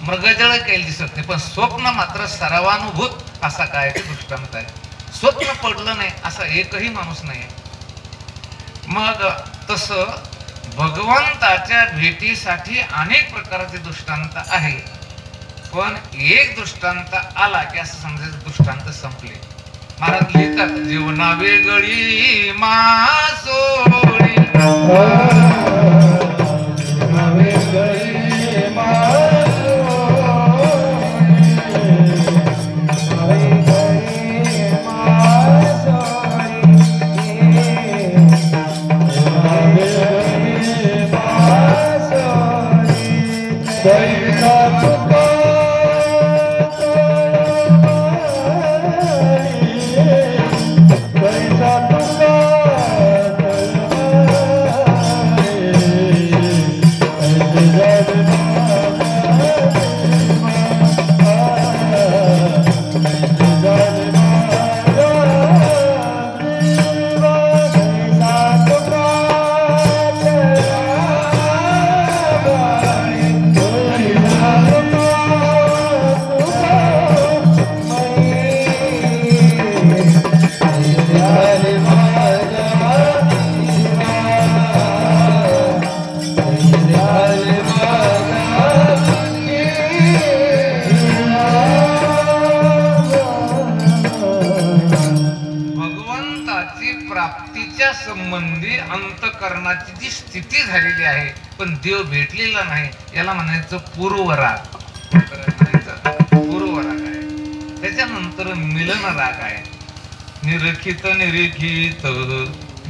मृगजळ काही दिसत नाही. पण स्वप्न मात्र सर्वानुभूत असा काय दृष्टांत आहे. स्वप्न पडलं नाही असा एकही माणूस नाही. मग तसं भगवंताच्या भेटीसाठी अनेक प्रकारचे दृष्टांत आहे. पण एक दृष्टांत आला की असं समजायचं दृष्टांत संपले. महाराज लिहितात, जीवना वेगळी मासोळी संबंधी अंतःकरणाची जी स्थिती झालेली आहे पण देव भेटलेला नाही, याला म्हणायचं पूर्वराग. पूर्वराग आहे. त्याच्यानंतर मिलन राग आहे. निरखित निरीखित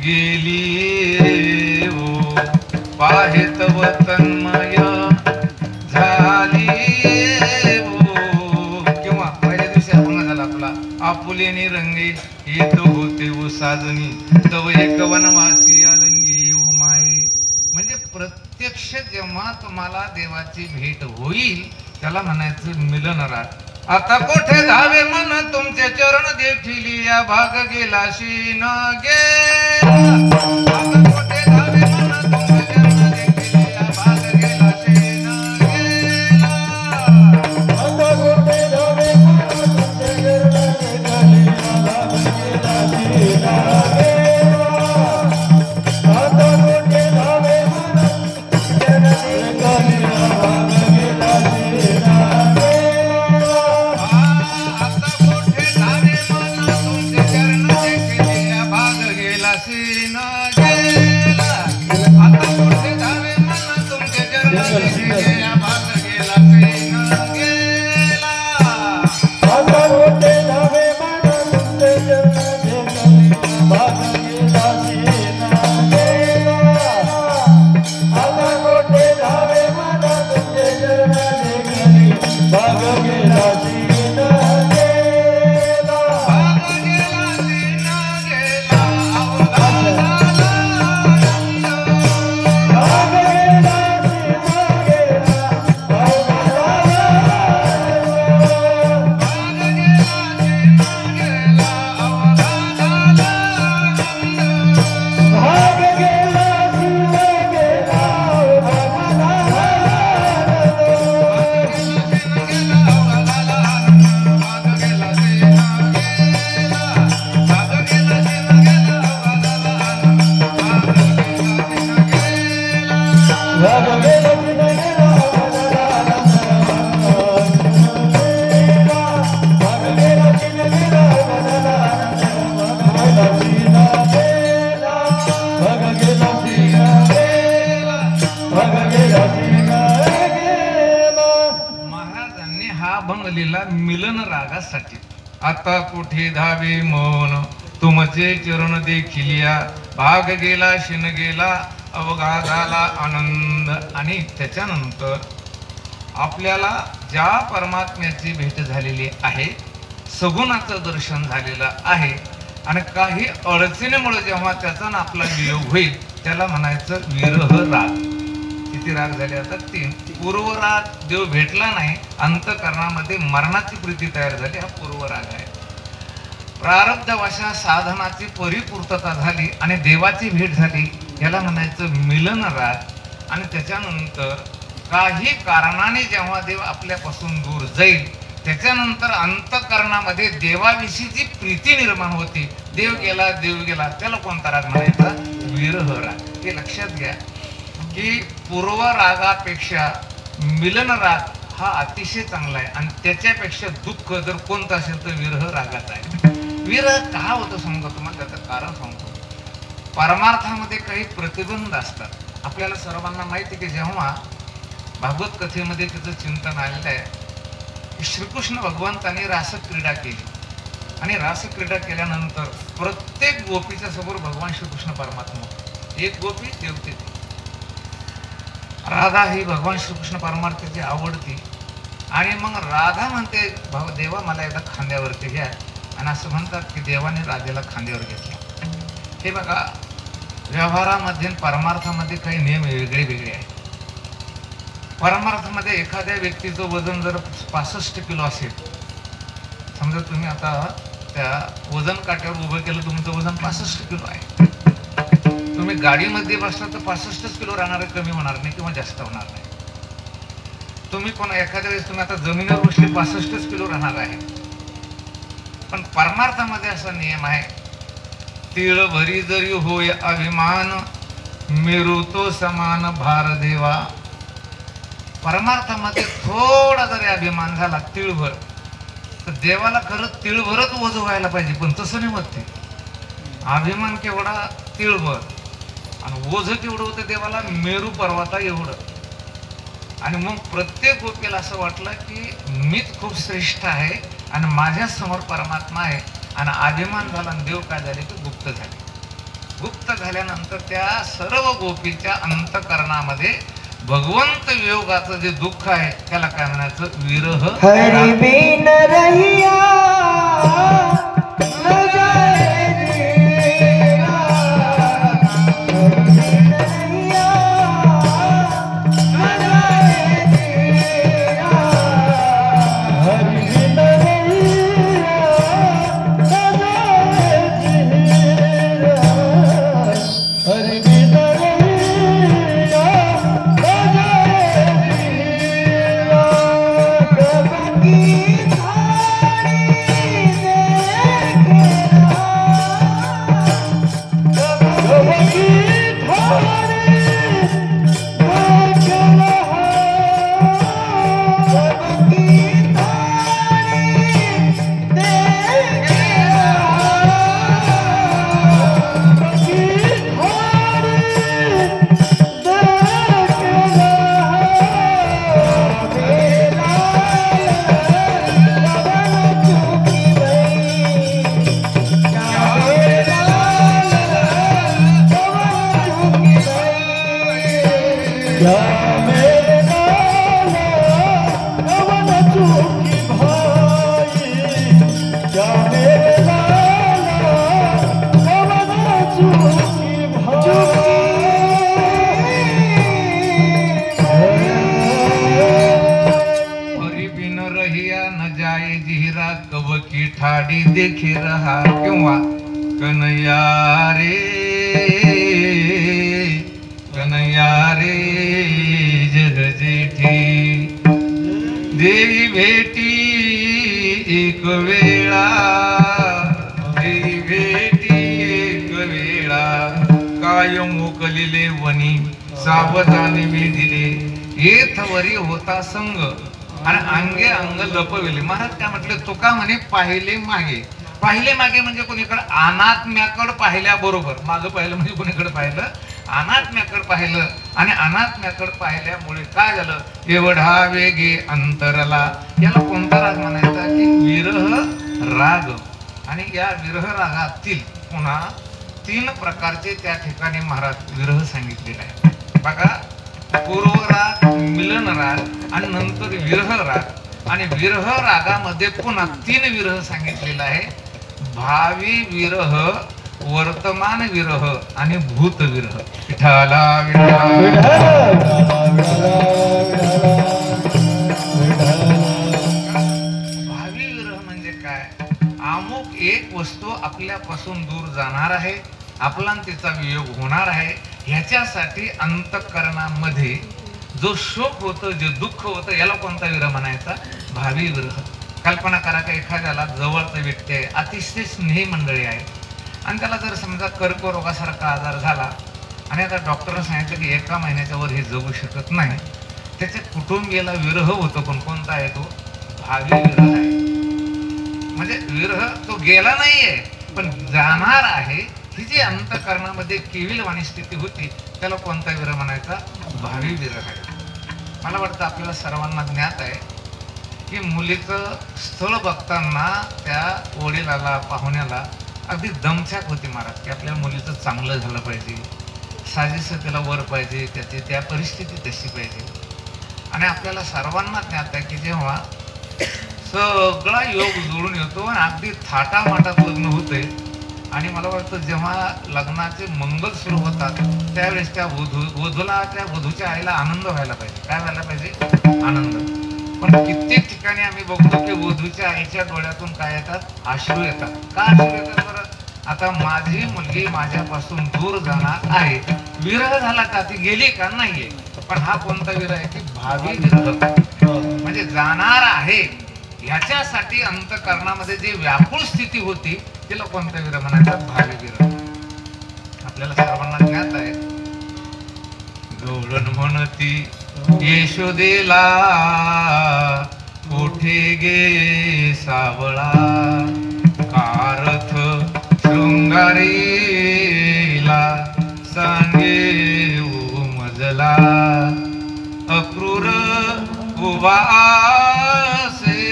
गेली ओ पाहे तव तन्मय झाली ओ. किंवा पहिल्या दिवशी आपण झाला आपला आपुलेनी रंगे येत होते ओ साजनी तव एक वनवासी अलंगी ओ माये. म्हणजे प्रत्यक्ष जेव्हा तुम्हाला देवाची भेट होईल त्याला म्हणायचं मिलन राग. आता कोठे धावे मन तुमचे चरण देखील या भाग गेला शीन गेला. आता कोठे धावे मन तुमचे चरण देखील या भाग गेला शीन गेला. आता कोठे धावे मन तुमचे चरण देखील या भाग गेला शीन गेला. आता कोठे धावे मन तुमचे चरण देखील या भाग गेला शीन गेला. सीन रागासाठी. आता कुठे धावे मन तुमचे चरण देखिलिया, भाग गेला शिन गेला अवघा झाला आनंद. आणि त्याच्यानंतर आपल्याला ज्या परमात्म्याची भेट झालेली आहे, सगुणाचं दर्शन झालेलं आहे, आणि काही अडचणीमुळे जेव्हा त्याचा ना आपला वियोग होईल त्याला म्हणायचं विरह राग. किती राग झाले आता? 3. पूर्वराग, देव भेटला नाही, अंतःकरणामध्ये मरणाची प्रीती तयार झाली, हा पूर्वराग आहे. प्रारब्धवशा साधनाची परिपूर्तता झाली आणि देवाची भेट झाली, याला म्हणायचं मिलन राग. आणि त्याच्यानंतर काही कारणाने जेव्हा देव आपल्यापासून दूर जाईल, त्याच्यानंतर अंतःकरणामध्ये देवाविषयीची प्रीती निर्माण होती. देव गेला त्याला कोणता राग म्हणायचा? विरह राग. हे लक्षात घ्या की पूर्वरागापेक्षा मिलन राग हा अतिशय चांगला आहे, आणि त्याच्यापेक्षा दुःख जर कोणतं असेल तर विरह रागाचा आहे. विरह का होतं सांगतो तुम्हाला, त्याचं कारण सांगतो. परमार्थामध्ये काही प्रतिबंध असतात. आपल्याला सर्वांना माहिती की जेव्हा भागवत कथेमध्ये त्याचं चिंतन आलेलं आहे, श्रीकृष्ण भगवंतांनी रासक्रीडा केली, आणि रासक्रीडा केल्यानंतर प्रत्येक गोपीच्या समोर भगवान श्रीकृष्ण परमात्मा, एक गोपी देवते ती राधा ही भगवान श्रीकृष्ण परमार्थाची आवडती. आणि मग राधा म्हणते, देवा मला एकदा खांद्यावरती घ्या, आणि असं म्हणतात की देवाने राधेला खांद्यावर घेतला. हे बघा, व्यवहारामध्ये परमार्थामध्ये काही नियम वेगळे वेगळे आहेत. परमार्थामध्ये एखाद्या व्यक्तीचं वजन जर 65 किलो असेल, समजा तुम्ही आता त्या वजन काट्यावर उभं केलं, तुमचं वजन 65 किलो आहे, तुम्ही गाडीमध्ये बसला तर 65 किलो राहणार आहे, कमी होणार नाही किंवा जास्त होणार नाही. तुम्ही पण एखाद्या वेळेस तुम्ही आता जमिनीवर बसले 65 किलो राहणार आहे. पण परमार्थामध्ये असा नियम आहे, तिळ भरी जरी होय अभिमान, मेरू तो समान भार देवा. परमार्थामध्ये थोडा जरी अभिमान झाला तिळभर, तर देवाला खरंच तिळभरच ओझ व्हायला पाहिजे, पण तसं नाही होत. ते अभिमान केवढा? तिळभर. आणि ओझ केवढं होतं देवाला? मेरू पर्वता एवढं. आणि मग प्रत्येक गोपीला असं वाटलं की मीच खूप श्रेष्ठ आहे आणि माझ्या समोर परमात्मा आहे, आणि अभिमान झाला, आणि देव काय झाले की गुप्त झाले. गुप्त झाल्यानंतर त्या सर्व गोपीच्या अंतःकरणामध्ये भगवंत वियोगाचं जे दुःख आहे त्याला काय म्हणायचं? विरह. हरि बिन रहिया न जाए जीवा, हरि बिन रहिया न जाए जीवा, हरि बिन रहिया न जाए जीवा, हरि बिन ठाडी देखे रहा, किंवा कन्हैया रे जग जेठी, देवी भेटी एक वेळा, देवी भेटी एक वेळा, काय मोकलिले वनी सावधानी मी दिले, येथवरी होता संग आणि अंगे अंग लपविले. महाराज काय म्हटले? तुका म्हणे पाहिले मागे. पाहिले मागे म्हणजे कोणीकडे? अनात्म्याकडे पाहिल्या बरोबर. मागं पाहिलं म्हणजे कोणीकडे पाहिलं? अनात्म्याकडे पाहिलं आणि अनात्म्याकडे पाहिल्यामुळे काय झालं, एवढा वेगे अंतरला. याला कोणता राग म्हणायचा की विरह राग. आणि या विरह रागातील पुन्हा 3 प्रकारचे त्या ठिकाणी महाराज विरह सांगितलेले आहे बघा. पूर्वराग, मिलन राग आणि नंतर विरह राग. आणि विरह रागामध्ये पुन्हा 3 विरह सांगितलेला आहे. भावी विरह, वर्तमान विरह आणि भूत विरह. विठाला भावी विरह म्हणजे काय, अमुक एक वस्तू आपल्यापासून दूर जाणार आहे, आपला तिचा वियोग होणार आहे, ह्याच्यासाठी अंतःकरणामध्ये जो शोक होतं, जे दुःख होतं, याला कोणता विरह म्हणायचा, भावी विरह. कल्पना करा का एखाद्याला जवळचा व्यक्ती आहे, अतिशय स्नेही मंडळी आहे आणि त्याला जर समजा कर्करोगासारखा आजार झाला आणि आता डॉक्टरने सांगितलं की 1 महिन्याच्या वर हे जगू शकत नाही, त्याच्या कुटुंबियाला विरह होतो. पण कोणता आहे तो, भावी विरह आहे. म्हणजे विरह तो गेला नाहीये पण जाणार आहे. ही जी अंतःकरणामध्ये केविलवाणी स्थिती होती त्याला कोणता विरह म्हणायचा, भावी विरह आहे. मला वाटतं आपल्याला सर्वांना ज्ञात आहे की मुलीचं स्थळ बघताना त्या वडिलाला, पाहुण्याला अगदी दमछाक होती महाराज की आपल्या मुलीचं चांगलं झालं पाहिजे, साजेसं त्याला वर पाहिजे, त्याची त्या परिस्थिती तशी पाहिजे. आणि आपल्याला सर्वांना ज्ञात आहे की जेव्हा सगळा योग जुळून येतो आणि अगदी थाटामाटात लग्न होते आणि मला वाटतं जेव्हा लग्नाचे मंगल सुरू होतात त्यावेळेस त्या वधूला, त्या वधूच्या आईला आनंद व्हायला पाहिजे. काय व्हायला पाहिजे, आनंद. पण कित्येक ठिकाणी आम्ही बघतो की वधूच्या आईच्या डोळ्यातून काय येतात, अश्रू येतात. का अश्रू येतात बरं, आता माझी मुलगी माझ्यापासून दूर जाणार आहे. विरह झाला का, ती गेली का, नाहीये. पण हा कोणता विरह आहे की भावी विरह. म्हणजे जाणार आहे ह्याच्यासाठी अंतःकरणामध्ये जे व्याकुळ स्थिती होती तिला कोणता विरह म्हणायचा, भावी विरह. आपल्याला सर्वांना ज्ञात आहे, गवळण म्हणती यशोदेला कोठे गे सावळा, कारथ शृंगारीला सांगे उमजला, अक्रूर उवासे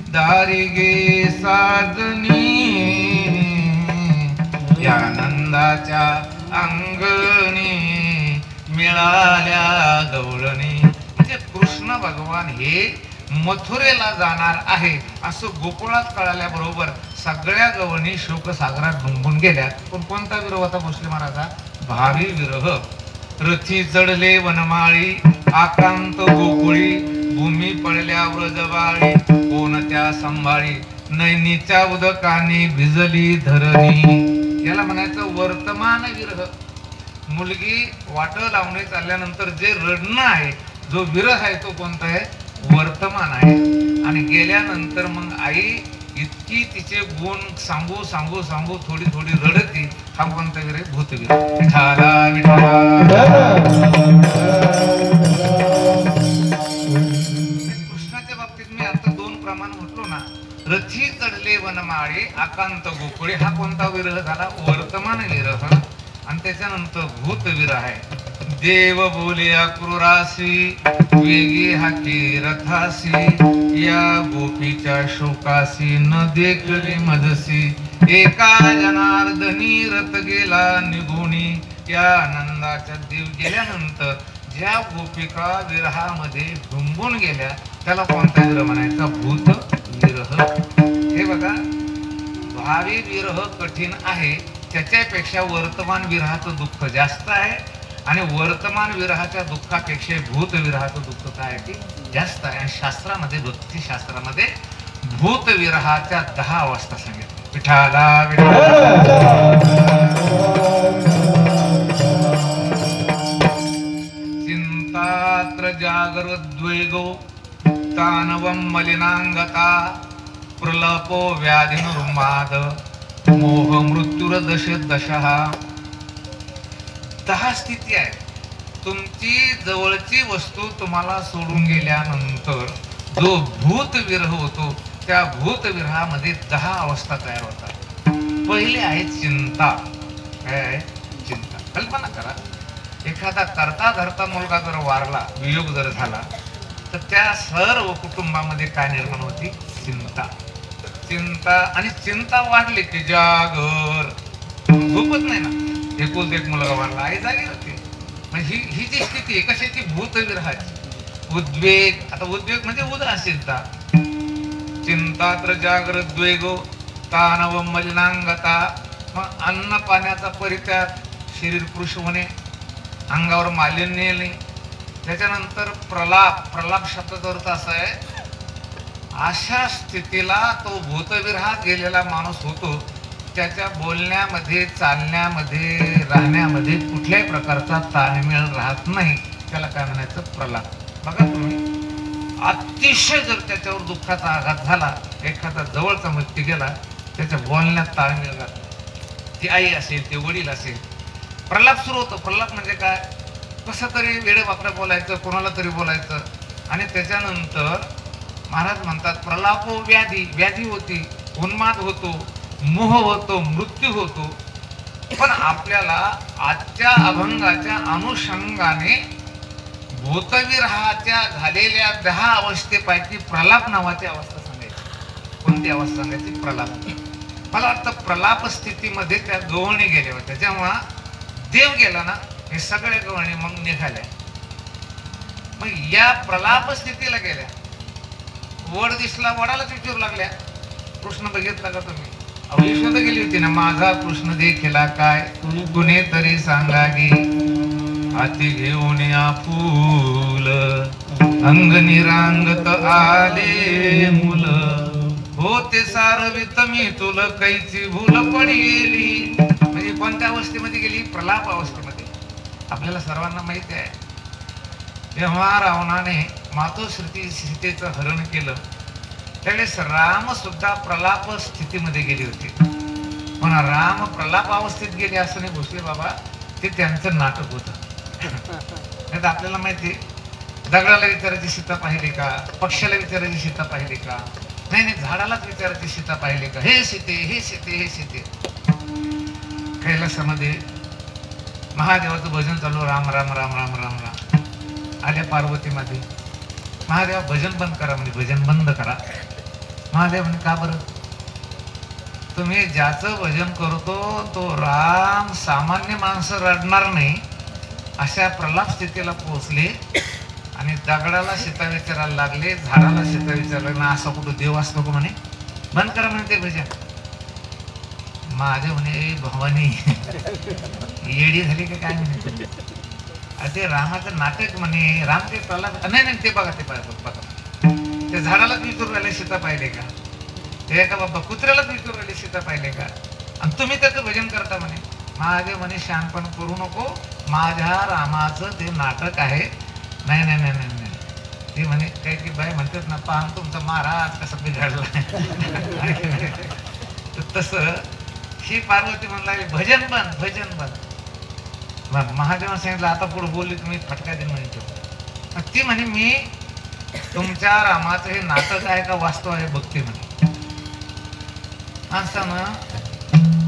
दारी गे साजनी, या नंदाच्या अंगणी मिळाल्या गवळणी. म्हणजे कृष्ण भगवान हे मथुरेला जाणार आहे असं गोकुळात कळाल्याबरोबर सगळ्या गवळणी शोकसागरात डुंबून गेल्या. पण कोणता विरह होता भोसले महाराजा, भावी विरह. रथी चढले वनमाळी, आकांत गोकुळी, भूमी पडल्या व्रजवाळी, कोणत्या संभाळी, नैनीच्या उदकाने भिजली धरणी. याला म्हणायचं वर्तमान विरह. मुलगी वाट लावणे चालल्यानंतर जे रडणं आहे, जो विरह आहे तो कोणता आहे, वर्तमान आहे. आणि गेल्यानंतर मग आई इतकी तिचे गुण सांगू सांगू सांगू थोडी थोडी रडती. हा कोणता विरह, भूतविरह. विठाला कृष्णाच्या बाबतीत मी आता 2 प्रमाण म्हटलो ना, रथी चढले वनमाळे, आकांत गोकुळे, हा कोणता विरह झाला, वर्तमान विरह. आणि त्याच्यानंतर भूत विरह आहे. देव बोले अक्रूरासी, वेगी हाकी रथासी, या गोपीच्या शोकासी न देखली मजसी, एका जनार्दनी रथ गेला निघुणी, या नंदाच्या देव गेल्यानंतर ज्या गोपिका विरहामध्ये डुंबून गेल्या त्याला कोणता विरह म्हणायचा, भूत विरह. हे बघा, भावी विरह कठीण आहे, त्याच्यापेक्षा वर्तमान विरहाचं दुःख जास्त आहे. आणि वर्तमान विरहाच्या दुःखापेक्षा भूत विरहाचं दुःख काय आहे की जास्त आहे. शास्त्रामध्ये, भक्ती शास्त्रामध्ये भूत विरहाच्या 10 अवस्था सांगितल्या. विठाला चिंतात्र जागरोद्वेगो तानवं मलिनांगता, प्रलपो व्याधिनुर्माद, मोह मृत्युर दशहा. 10 स्थिती आहे. तुमची जवळची वस्तू तुम्हाला सोडून गेल्यानंतर जो भूत विरह होतो त्या भूत विरहामध्ये 10 अवस्था तयार होतात. पहिली आहे चिंता. काय आहे, चिंता. कल्पना करा, एखादा करता धरता मुलगा जर वारला, वियोग जर झाला, तर त्या सर्व कुटुंबामध्ये काय निर्माण होती? चिंता. चिंता, आणि चिंता वाढली की जागर, झोपत नाही ना. एकूण एक मुलगा वारला, आई जागी होती. म्हणजे ही जी स्थिती आहे कशाची? भूतविरहाची. उद्वेग, आता उद्वेग म्हणजे उदासीनता. चिंता तर जागृत द्वेगो तानव मलिनांगता. मग अन्न पाण्याचा परित्याग, शरीर कृश होणे, अंगावर मालिन्य येणे. त्याच्यानंतर प्रलाप. प्रलाप शब्दाचा अर्थ असा आहे, अशा स्थितीला तो भूतविरहात गेलेला माणूस होतो, त्याच्या बोलण्यामध्ये, चालण्यामध्ये, राहण्यामध्ये कुठल्याही प्रकारचा ताळमेळ राहत नाही. त्याला काय म्हणायचं? प्रलाप. बघा तुम्ही, अतिशय जर त्याच्यावर दुःखाचा आघात झाला, एखादा जवळचा व्यक्ती गेला, त्याच्या बोलण्यात ताळमेळ राहत, ती आई असेल, ते वडील असेल, प्रलाप सुरू होतो. प्रलाप म्हणजे काय? कसं तरी वेडे वाकडं बोलायचं, कोणाला तरी बोलायचं. आणि त्याच्यानंतर महाराज म्हणतात, प्रलापो व्याधी. व्याधी होती, उन्माद होतो, मोह होतो, मृत्यू होतो. पण आपल्याला आजच्या अभंगाच्या अनुषंगाने भूतविरहाच्या झालेल्या 10 अवस्थेपैकी प्रलाप नावाची अवस्था सांगायची. कोणती अवस्था सांगायची? प्रलाप. मला वाटतं प्रलाप स्थितीमध्ये त्या गवळणी गेल्या होत्या. जेव्हा देव गेला ना, हे सगळे गवळणी मग निघाल्या. मग या प्रलाप स्थितीला गेल्या. वड दिसला, वडालाच विचारू लागल्या, कृष्ण बघितला का तुम्ही? यशोदा गेली होती ना, माझा कृष्ण देखिला काय, कुणी तरी सांगा गे. हाती घेऊन या फूल, अंगणी रांगत आले मुल, होते सारवित मी तुल, कैची भूल पडली. म्हणजे कोणत्या अवस्थेमध्ये गेली? प्रलाप अवस्थेमध्ये. आपल्याला सर्वांना माहिती आहे, जेव्हा रावणाने मातोश्री सीतेचं हरण केलं, त्यावेळेस राम सुद्धा प्रलाप स्थितीमध्ये गेले होते. पण राम प्रलाप अवस्थेत गेले असं नाही भोसले बाबा, ते त्यांचं नाटक होतं. आपल्याला माहिती, दगडाला विचारायची सीता पाहिली का? पक्षाला विचारायची सीता पाहिली का? नाही, झाडालाच विचारायची सीता पाहिली का? हे सीते, हे सीते, हे सीते. कैलासामध्ये महादेवाचं भजन चालू, राम राम राम राम राम राम. आल्या पार्वतीमध्ये, महादेवा भजन बंद करा, म्हणजे भजन बंद करा. महादेव म्हणे, का बरं? तुम्ही ज्याचं भजन करतो तो राम, सामान्य माणसं रडणार नाही अशा प्रलाप स्थितीला पोहोचले. आणि दगडाला सीता विचारायला लागले, झाडाला सीता विचारायला लागले, असा कुठं देव असतो का? म्हणे बंद करा म्हणे ते भजन. महादेव म्हणे, भवानी येडी झाली का काय म्हणे? ते रामाचं नाटक म्हणे. राम ते प्रल्हाद, नाही ते बघा, ते बघा, ते झाडालाच विचारू राहिले सीता पाहिले का? ते एका बाबा कुत्र्यालाच विचारू राहिले सीता पाहिले का? आणि तुम्ही त्याचं भजन करता म्हणे. महादेव म्हणे, शहाणपण करू नको, माझ्या रामाचं ते नाटक आहे. नाही नाही नाही नाही ते म्हणे, काही की बाई म्हणतात ना, पाहून तुमचा महाराज कसा बिघडला. तसं ही पार्वती म्हणला, भजन बंद, भजन बंद. महादेवाने सांगितलं, आता पुढे बोलली तुम्ही फटका देऊन म्हणतो. ती म्हणे, मी तुमच्या रामाचं हे नाटक आहे का वास्तव आहे बघते म्हणे. माणसानं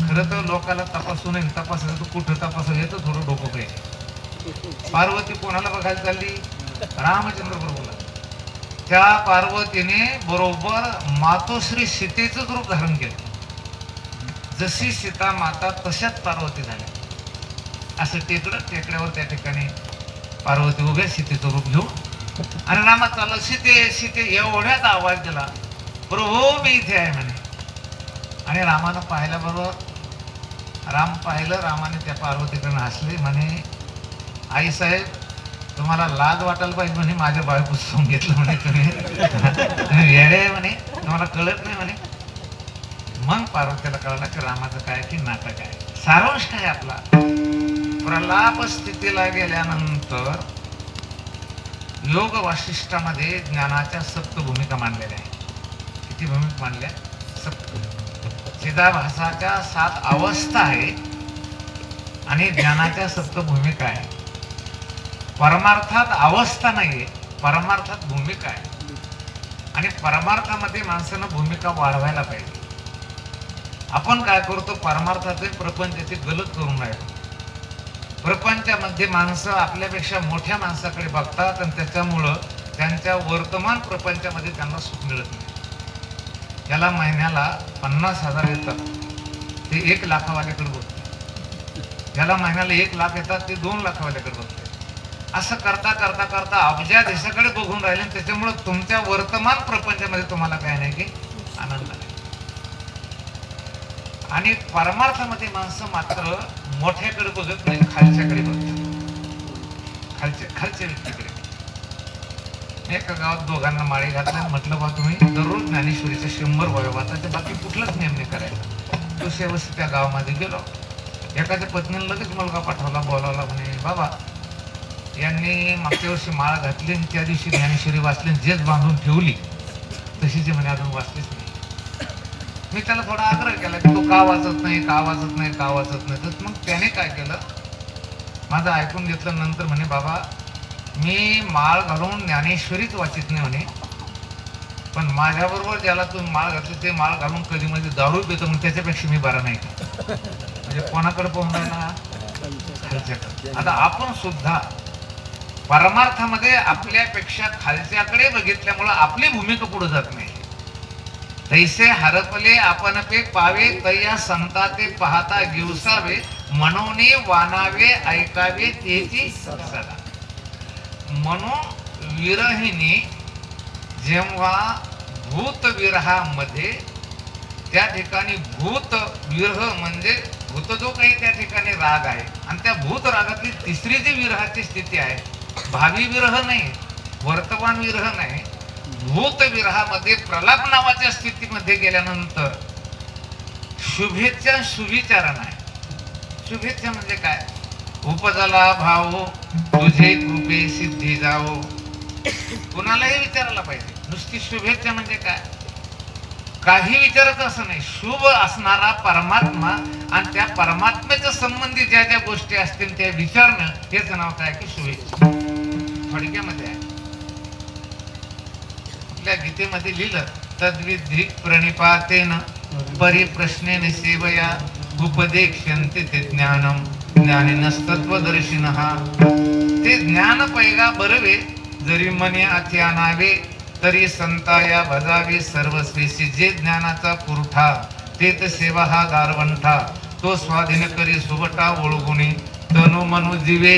खरं तर लोकाला तपासू नये, तपासायचं तर कुठं तपासायचं येतं, थोडं डोकं पाहिजे. पार्वती कोणाला बघायला चालली? रामचंद्र प्रभूला. त्या पार्वतीने बरोबर मातोश्री सीतेचंच रूप धारण केलं. जशी सीता माता तशाच पार्वती झाल्या. असं टेकड्यावर त्या ठिकाणी पार्वती उभ्या सीतेचं रूप घेऊन. आणि रामात चाललं, सीते सीते एवढ्यात आवाज दिला, प्रभू मी इथे आहे म्हणे. आणि रामानं पाहिल्याबरोबर राम पाहिलं, रामाने त्या पार्वतीकडे हसले, म्हणे, आई साहेब तुम्हाला लाज वाटायला पाहिजे म्हणे, माझ्या बायको सोडून घेतलं म्हणे तुम्ही येडे आहे म्हणे, तुम्हाला कळत नाही म्हणे. मग पार्वतीला कळलं की रामाचं काय की नाटक आहे. सारांश काय आपला, प्रलाप स्थितीला गेल्यानंतर योग वासिष्ठामध्ये ज्ञानाच्या सप्त भूमिका मांडलेल्या आहेत. किती भूमिका मांडल्या? सप्त. चिदाभासाच्या 7 अवस्था आहे आणि ज्ञानाच्या सप्त भूमिका आहे. परमार्थात अवस्था नाहीये, परमार्थात भूमिका आहे. आणि परमार्थामध्ये माणसानं भूमिका वाढवायला पाहिजे. आपण काय करतो, परमार्थाचे प्रपंचाचे गलत करून राहिलो. प्रपंचामध्ये माणसं आपल्यापेक्षा मोठ्या माणसाकडे बघतात आणि त्याच्यामुळं त्यांच्या वर्तमान प्रपंचामध्ये त्यांना सुख मिळत नाही. याला महिन्याला 50,000 येतात ते 1 लाखावाल्याकडे बघते, याला महिन्याला 1 लाख येतात ते 2 लाखावाल्याकडे बघते. असं करता करता करता अब्जा देशाकडे बघून राहिले. त्याच्यामुळे तुमच्या वर्तमान प्रपंचामध्ये तुम्हाला काय नाही की आनंद नाही. आणि परमार्थामध्ये माणसं मात्र मोठ्याकडे बघत नाही, खालच्याकडे बघतात, खालच्या व्यक्तीकडे. एका गावात दोघांना माळी घातल्या. म्हटलं बा तुम्ही दररोज ज्ञानेश्वरीच्या 100 वया वाचायचे, बाकी कुठलाच नियम नाही करायचा. दुसऱ्या वर्षी त्या गावामध्ये गेलो. एखाद्या पत्नीने लगेच मुलगा पाठवला, बोलावला. म्हणे बाबा यांनी मागच्या वर्षी माळ घातली आणि त्या दिवशी ज्ञानेश्वरी वाचली, जेच बांधून ठेवली तशी जे म्हणे अजून वाचलीच नाही. मी त्याला थोडा आग्रह केला की तो का वाचत नाही, का वाचत नाही, का वाचत नाही. तर मग त्याने काय केलं, माझं ऐकून घेतलं. नंतर म्हणे बाबा मी माळ घालून ज्ञानेश्वरीच वाचित नाही म्हणे, पण माझ्याबरोबर ज्याला तुम्ही माळ घातली ते माळ घालून कधी मध्ये दारू पितो, मग त्याच्यापेक्षा मी बरा नाही. म्हणजे कोणाकडे पाहून राहिला, खालच्याकडे. आता आपण सुद्धा परमार्थामध्ये आपल्यापेक्षा खालच्याकडे बघितल्यामुळं आपली भूमिका पुढे जात नाही. तैसे हरपले आपण पे पावे, तया संता ते पाहता गिवसावे, मनोने वानावे ऐकावे तेची सदा. म्हणून विरहिणी जेव्हा भूत विरहामध्ये, त्या ठिकाणी भूत विरह म्हणजे भूत जो काही त्या ठिकाणी राग आहे, आणि त्या भूत रागातली तिसरी जी विरहाची स्थिती आहे, भावी विरह नाही, वर्तमान विरह नाही, भूत विरहामध्ये प्रलाप नावाच्या स्थितीमध्ये गेल्यानंतर शुभेच्छा सुविचारण आहे. शुभेच्छा म्हणजे काय, उपजला भाव तुझे कृपे सिद्धी जावो. कुणालाही विचारायला पाहिजे. नुसती शुभेच्छा म्हणजे काय, काही विचारायचं असं नाही. शुभ असणारा परमात्मा आणि त्या परमात्म्याच्या संबंधी ज्या ज्या गोष्टी असतील त्या विचारणं, हेच नाव काय की शुभेच्छा. थोडक्यामध्ये आहे. आपल्या गीतेमध्ये लिहिलं, तद्विधी प्रणिपातेन परिप्रश्नेन सेवया उपदेक्ष्यन्ते ते ज्ञानम ज्ञानिनस्तत्वदर्शिनः. ते ज्ञान पैगा बरवे, जरी मने अति आणावे, तरी संताया भजावे सर्वस्वेशी. जे ज्ञानाचा पुरठा तेच सेवा हा गारवंठा, तो स्वाधीन करी सुबटा ओळगुणी. तनु मनु जीवे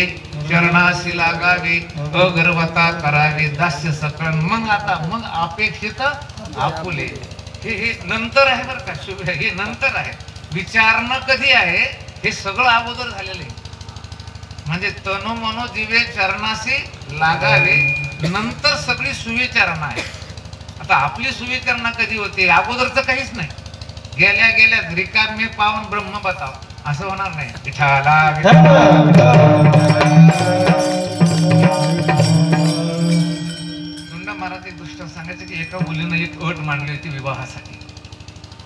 चरणाशी लागावे, अगर्वता करावे दास्य सकळ. मग आता मग अपेक्षित आपुले. हे नंतर आहे बरं का. शुभ हे नंतर आहे. विचारणं कधी आहे, हे सगळं अगोदर झालेलं आहे. म्हणजे तनु मनो जीवे चरणाशी लागावे, नंतर सगळी सुविचारणा आहे. आता आपली सुविचारणा कधी होते, अगोदरचं काहीच नाही. गेल्या गेल्या रिकामे पावन ब्रह्म बताव, असं होणार नाही. विठाला महाराज एक गोष्ट सांगायचं की एका मुलीनं एक अट मांडली होती विवाहासाठी.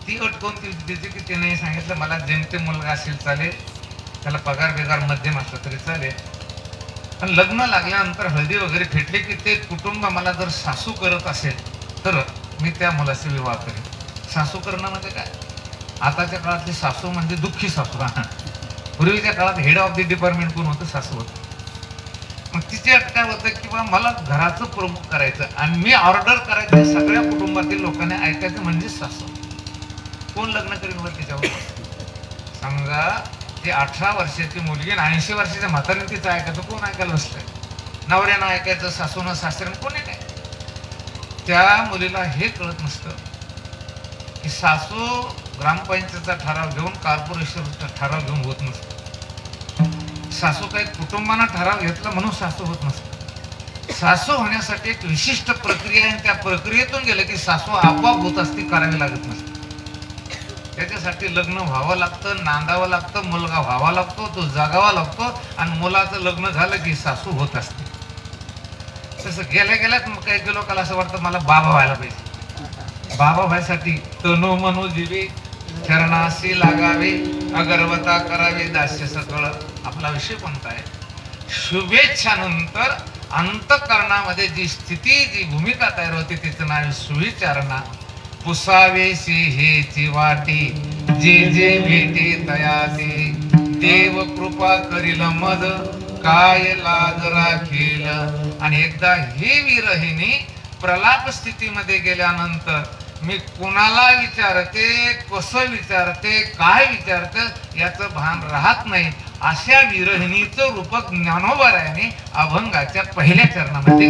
ती अट कोणती होती त्याची की त्याने सांगितलं, मला जेमते मुलगा असेल चालेल, त्याला पगार बिगार मध्यम असला तरी चालेल, पण लग्न लागल्यानंतर हळदी वगैरे फेटले की ते कुटुंब मला जर सासू करत असेल तर मी त्या मुलाशी विवाह करेन. सासू करणं म्हणजे काय, आताच्या काळातली सासू म्हणजे दुःखी सासू. पूर्वीच्या काळात हेड ऑफ द डिपार्टमेंट कोण होतं, सासू होतं. मग तिची अट काय होतं की बा मला घराचं प्रमुख करायचं आणि मी ऑर्डर करायचं, सगळ्या कुटुंबातील लोकांनी ऐकायचं म्हणजे सासू. कोण लग्न करीन वर तिच्यावर. समजा ती 18 वर्षाची मुलगी आणि 80 वर्षाच्या म्हातारीने तिचं ऐकायचं, कोण ऐकायला बसलंय. नवऱ्यानं ऐकायचं, सासूनं सासऱ्यानं, कोणी नाही. त्या मुलीला हे कळत नसतं की सासू ग्रामपंचायतचा ठराव घेऊन, कॉर्पोरेशनचा ठराव घेऊन होत नसतं. सासू काही कुटुंबानं ठराव घेतला म्हणून सासू होत नसतं. सासू होण्यासाठी एक विशिष्ट प्रक्रिया आहे. त्या प्रक्रियेतून गेलं की सासू आपोआप होत असते, करावी लागत नसते. त्याच्यासाठी लग्न व्हावं लागतं, नांदावं लागतं, मुलगा व्हावा लागतो, तो जगावा लागतो, आणि मुलाचं लग्न झालं की सासू होत असते. तसं गेल्या गेल्यात मग काही लोकांना असं वाटतं मला बाबा व्हायला पाहिजे. बाबा व्हायसाठी तनु मनो जीवे चरणाशी लागावे, अगर्वता करावे दास्य सकळ. आपला विषय कोणता आहे, शुभेच्छानंतर अंतःकरणामध्ये जी स्थिती, जी भूमिका तयार होते तिचं नाव सुविचारणा. पुसावेशी हेची वाटी, जे जे भेटे तयाचे, देव कृपा करील मद काय लाज राखील. आणि एकदा ही विरहिणी प्रलाप स्थितीमध्ये गेल्यानंतर मी कुणाला विचारते, कसं विचारते, काय विचारते याचं भान राहत नाही. अशा विरहिणीचं रूपक ज्ञानोबरायाने अभंगाच्या पहिल्या चरणामध्ये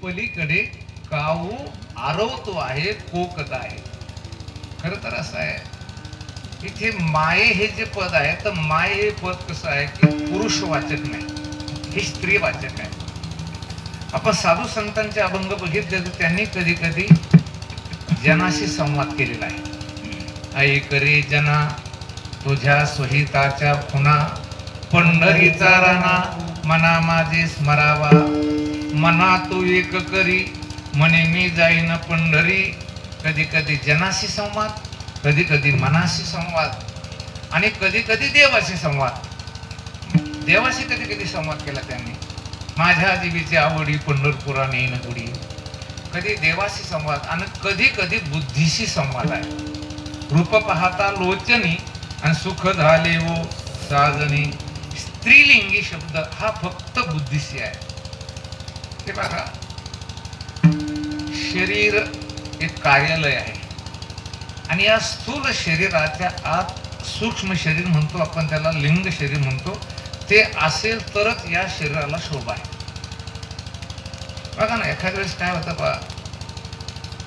पलीकडे काऊ आरवतो आहे, कोकत आहे. खर तर असं आहे, इथे माये हे जे पद आहे तर माये हे पद कसं आहे की पुरुषवाचक नाही, हे स्त्रीवाचक आहे. आपण साधू संतांचे अभंग बघितले तर त्यांनी कधी कधी जनाशी संवाद केलेला आहे. ऐक रे जना तुझ्या सोहिताच्या खुना, पंढरीचा राणा मना माझे स्मरावा. मना तू एक करी म्हणे मी जाईन पंढरी. कधी कधी जनाशी संवाद, कधी कधी मनाशी संवाद आणि कधी कधी देवाशी संवाद. देवाशी कधी कधी संवाद केला त्यांनी. माझ्या जीवीची आवडी पंढरपुरा नेईन गुडी. कधी देवाशी संवाद आणि कधी कधी बुद्धीशी संवाद आहे. रूप पाहता लोचनी आणि सुख झाले वो साजनी. स्त्रीलिंगी शब्द हा फक्त बुद्धीशी आहे. ते बघा, शरीर एक कार्यालय आहे आणि या स्थूल शरीराच्या आत सूक्ष्म शरीर म्हणतो आपण त्याला, लिंग शरीर म्हणतो. ते असेल तरच या शरीराला शोभा आहे. बघा ना, एखाद्या वेळेस काय होतं बा,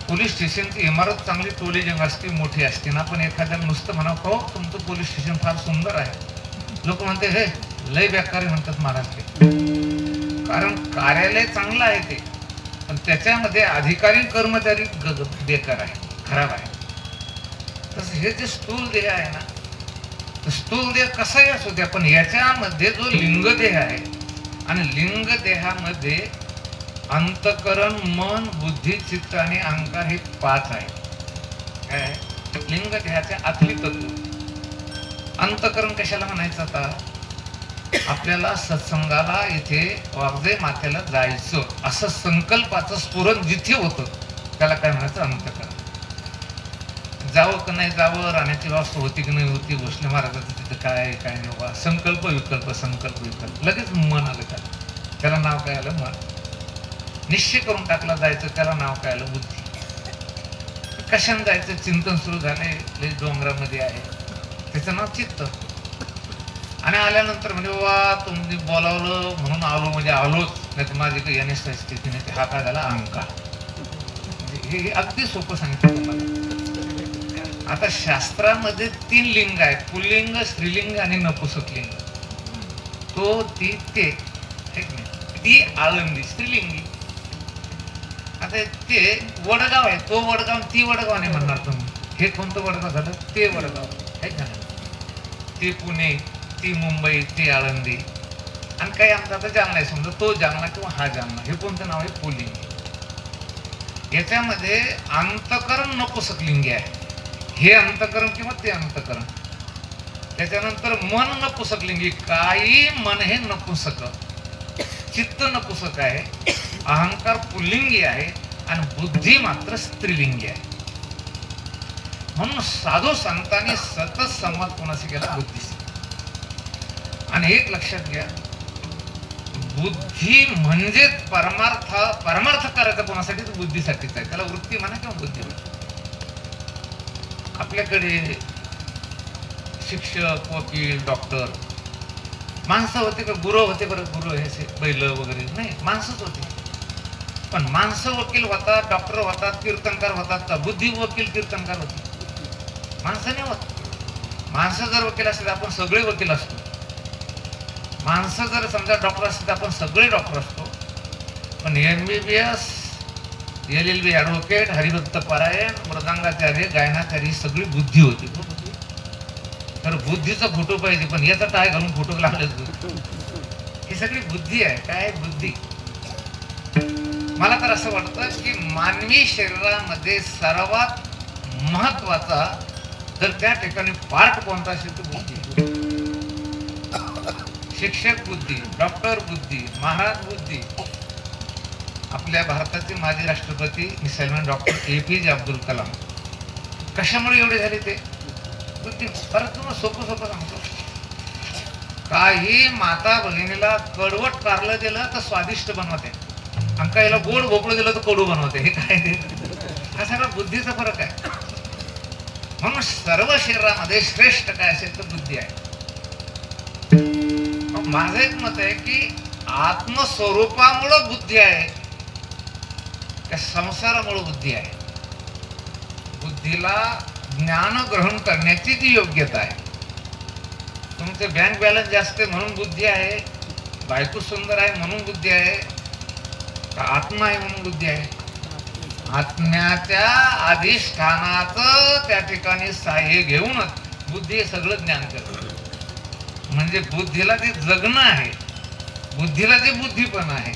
पोलीस स्टेशनची इमारत चांगली टोली जंग असते, मोठी असते ना, पण एखाद्याला नुसतं म्हणा हो तुमचं पोलीस स्टेशन फार सुंदर आहे, लोक म्हणते हे लय बेकारी म्हणतात महाराज ते. कारण कार्यालय चांगलं आहे ते, पण त्याच्यामध्ये अधिकारी कर्मचारी बेकार आहे, खराब आहे. तसं हे जे स्थूल देह आहे ना, स्थूल देह कसाही असू द्या, पण याच्यामध्ये जो लिंग देह आहे आणि लिंग देहामध्ये अंतकरण, मन, बुद्धी, चित्त आणि अहंकार हे 5 आहे. काय लिंग देहाच्या आतली तत्व. अंतकरण कशाला म्हणायचं? आता आपल्याला सत्संगाला इथे वागजे मातेला जायचं असं संकल्पाचं स्फुरण जिथे होतं त्याला काय म्हणायचं? अंतकरण. जावं का नाही जावं, राहण्याची व्यवस्था होती की नाही होती, भोसले महाराजाचं तिथं काय काय नाही बा, संकल्प विकल्प संकल्प विकल्प, लगेच मन आलं का, त्याला नाव काय आलं? मन. निश्चय करून टाकला जायचं, त्याला नाव काय आलं? बुद्धी. कशाने जायचं? चिंतन सुरू झाले, डोंगरामध्ये आहे, त्याचं नाव चित्त. आणि आल्यानंतर म्हणजे वा तुम्ही बोलावलं म्हणून आलो म्हणजे आलोच, नाही तर माझी काही येण्याची स्थिती नाही. हा काय झाला? अहंकार. हे अगदी सोपं सांगितलं तुम्हाला. आता शास्त्रामध्ये 3 लिंग आहेत, पुल्लिंग, स्त्रीलिंग आणि नपुंसकलिंग. तो ती ते एक ती आळंदी स्त्रीलिंगी. आता ते वडगाव आहे, तो वडगाव ती वडगाव नाही म्हणणार तुम्ही. हे कोणतं वडगाव झालं? ते वडगाव आहे का नाही? ते पुणे, ती मुंबई, ते आळंदी. आणि काही आमचा आता जालना आहे समजा, तो जालना किंवा हा जालना. हे कोणतं नाव आहे? पुल्लिंगी. याच्यामध्ये अंतकरण नपुसकलिंगी आहे. हे अंतकरण किंवा ते अंतकरण. त्याच्यानंतर मन नपुसकलिंगी, काही मन हे नपुसक, चित्त नपुसक आहे, अहंकार पुल्लिंगी आहे आणि बुद्धी मात्र स्त्रीलिंगी आहे. म्हणून साधू संतांनी सतत संवाद कोणाशी केला? बुद्धीशी. आणि एक लक्षात घ्या, बुद्धी म्हणजे परमार्थ करायचा कोणासाठी? बुद्धीसाठीच आहे. त्याला वृत्ती म्हणा किंवा बुद्धी म्हणा. आपल्याकडे शिक्षक, वकील, डॉक्टर माणसं होते का? गुरु होते बरं. गुरु हे बैल वगैरे नाही, माणसंच होते. पण माणसं वकील होतात, डॉक्टर होतात, कीर्तनकार होतात का? बुद्धी वकील कीर्तनकार होती? माणसं नाही होत. माणसं जर वकील असते आपण सगळे वकील असतो. माणसं जर समजा डॉक्टर असते आपण सगळे डॉक्टर असतो. पण MBBS, LLB, ॲडव्होकेट, हरिभक्त पारायण, मृदंगाचार्य, गायनाचार्य सगळी बुद्धी होती. तर बुद्धीचा फोटो पाहिजे, पण याचा टाय घालून फोटो लागले. ही सगळी बुद्धी आहे. काय बुद्धी? मला तर असं वाटतं की मानवी शरीरामध्ये सर्वात महत्वाचा जर त्या ठिकाणी पार्ट कोणता असेल तर बुद्धी. शिक्षक बुद्धी, डॉक्टर बुद्धी, महाराज बुद्धी. आपल्या भारताचे माजी राष्ट्रपती missile man doctor APJ Abdul Kalam कशामुळे एवढे झाले? ते बुद्धी. परत तुम्हाला सोपं सांगतो. काही माता भगिनीला कडवट कारलं दिलं तर स्वादिष्ट बनवते, आणि काहीला गोड भोपळं दिलं तर कडू बनवते. हे काय? ते हा सगळा बुद्धीचा फरक आहे. म्हणून सर्व शरीरामध्ये श्रेष्ठ काय असेल तर बुद्धी आहे. माझं एक मत आहे की आत्मस्वरूपामुळं बुद्धी आहे त्या संसारामुळे बुद्धी आहे. बुद्धीला ज्ञान ग्रहण करण्याची जी योग्यता आहे. तुमचे बँक बॅलन्स जास्त आहे म्हणून बुद्धी आहे, बायको सुंदर आहे म्हणून बुद्धी आहे, का आत्मा आहे म्हणून बुद्धी आहे? आत्म्याच्या अधिष्ठानाचं त्या ठिकाणी सहाय्य घेऊनच बुद्धी हे सगळं ज्ञान करते. म्हणजे बुद्धीला जे जगणं आहे, बुद्धीला जे बुद्धीपण आहे,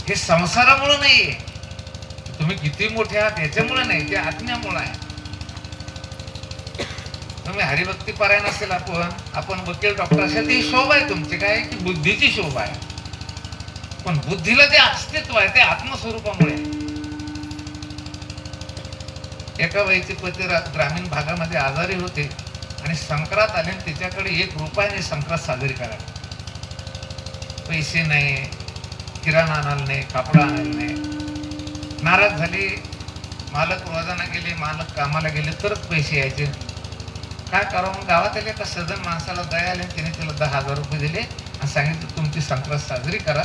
हे संसारामुळे नाहीये. तुम्ही किती मोठे आहात याच्यामुळे नाही, ते आत्म्यामुळे आहे. तुम्ही हरिभक्ती पारायण असेल, आपण वकील, डॉक्टर असेल, ती शोभा आहे तुमची. काय की बुद्धीची शोभा आहे. पण बुद्धीला जे अस्तित्व आहे ते आत्मस्वरूपामुळे आहे. एका बाईचे पती ग्रामीण भागामध्ये आजारी होते आणि संक्रांत आले, तिच्याकडे 1 रुपयाने संक्रांत साजरी करायला पैसे नाही, किराणा आणायला नाही, कापड आणायला नाही. नाराज झाली. मालक रोजाना गेले, मालक कामाला गेले तरच पैसे यायचे. काय करावं? गावातील एका सजन माणसाला दया आली, तिने तिला 10,000 रुपये दिले आणि सांगितलं तुमची संक्रांत साजरी करा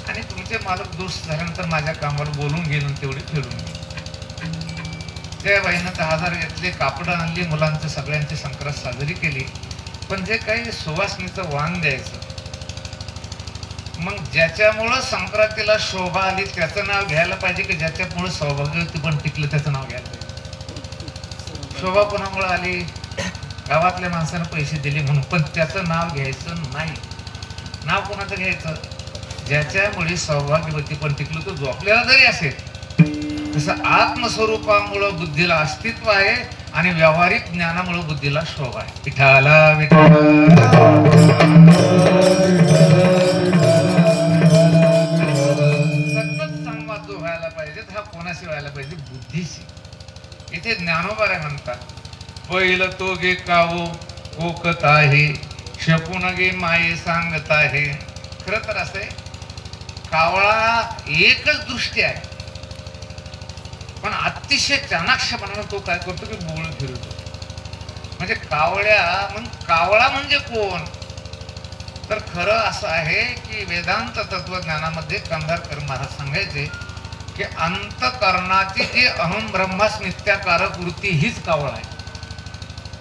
आणि तुमचे मालक दुरुस्त झाल्यानंतर माझ्या कामाला बोलून घेऊन तेवढे फेडून घे. त्या बाईनं 10,000 घेतले, कापड आणली, मुलांचं सगळ्यांची संक्रांत साजरी केली. पण जे काही सुवासनीचं वाण द्यायचं, मग ज्याच्यामुळं संक्रांतीला शोभा आली त्याचं नाव घ्यायला पाहिजे की ज्याच्यामुळे सौभाग्यवती पण टिकलं त्याचं नाव घ्यायला पाहिजे? शोभा कोणामुळे आली? गावातल्या माणसानं पैसे दिले म्हणून. पण त्याचं नाव घ्यायचं नाही. नाव कोणाचं घ्यायचं? ज्याच्यामुळे सौभाग्यवती पण टिकलं. तो झोपलेला जरी असेल तसं आत्मस्वरूपामुळं बुद्धीला अस्तित्व आहे आणि व्यावहारिक ज्ञानामुळे बुद्धीला शोभा आहे. विठाला विठाला सतत संवाद जो व्हायला पाहिजे हा कोणाशी व्हायला पाहिजे? बुद्धीशी. इथे ज्ञानोबा म्हणतात, पहिलं तो गे कावो कोकत आहे, शकुन गे माये सांगत आहे. खरं तर असे कावळा एकच दृष्टी आहे, पण अतिशय चाणाक्षपणाने तो काय करतो की बोळ फिरतो. म्हणजे कावळा म्हणजे कोण? तर खरं असं आहे की वेदांत तत्वज्ञानामध्ये कंधारकर महाराज सांगायचे की अंतकरणाची जी अहम ब्रह्मास्मित्याकारक वृत्ती हीच कावळा आहे.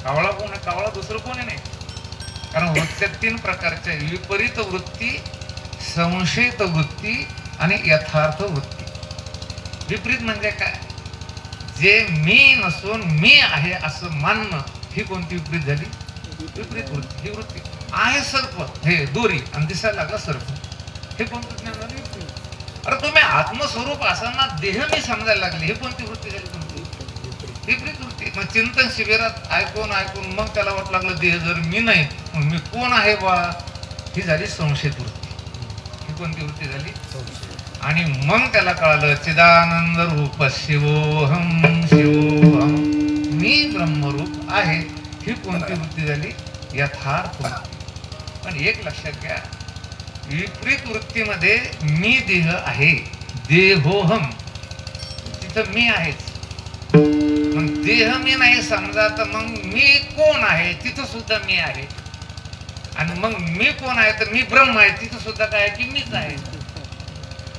कावळा कोण आहे? कावळा दुसरं कोणी नाही. कारण वृत्त्या 3 प्रकारच्या विपरीत वृत्ती संशयित वृत्ती आणि यथार्थ वृत्ती. विपरीत म्हणजे काय? जे मी नसून मी आहे असं मानणं, ही कोणती विपरीत झाली? विपरीत वृत्ती. ही वृत्ती आहे सर्प हे दोरी आणि दिसायला लागला सर्प, हे कोणतं ज्ञान झालं? विपरीत. अरे तुम्ही आत्मस्वरूप असताना देह मी समजायला लागले, ही कोणती वृत्ती झाली? तुमची विपरीत वृत्ती. मग चिंतन शिबिरात ऐकून ऐकून मग त्याला वाटलं लागलं देह जर मी नाही मग मी कोण आहे बा, ही झाली संशयित वृत्ती. ही कोणती वृत्ती झाली? आणि मग त्याला कळालं चिदानंद रूप शिवोहम शिवोहम, मी ब्रह्मरूप आहे. ही कोणती वृत्ती झाली? यथार्थ वृत्ती. पण एक लक्षात घ्या, विपरीत वृत्तीमध्ये मी देह आहे, देहोहम, तिथं मी आहेच. मग देह मी नाही समजा तर मग मी कोण आहे? तिथं सुद्धा मी आहे. आणि मग मी कोण आहे तर मी ब्रह्म आहे, तिथं सुद्धा काय की मीच आहे.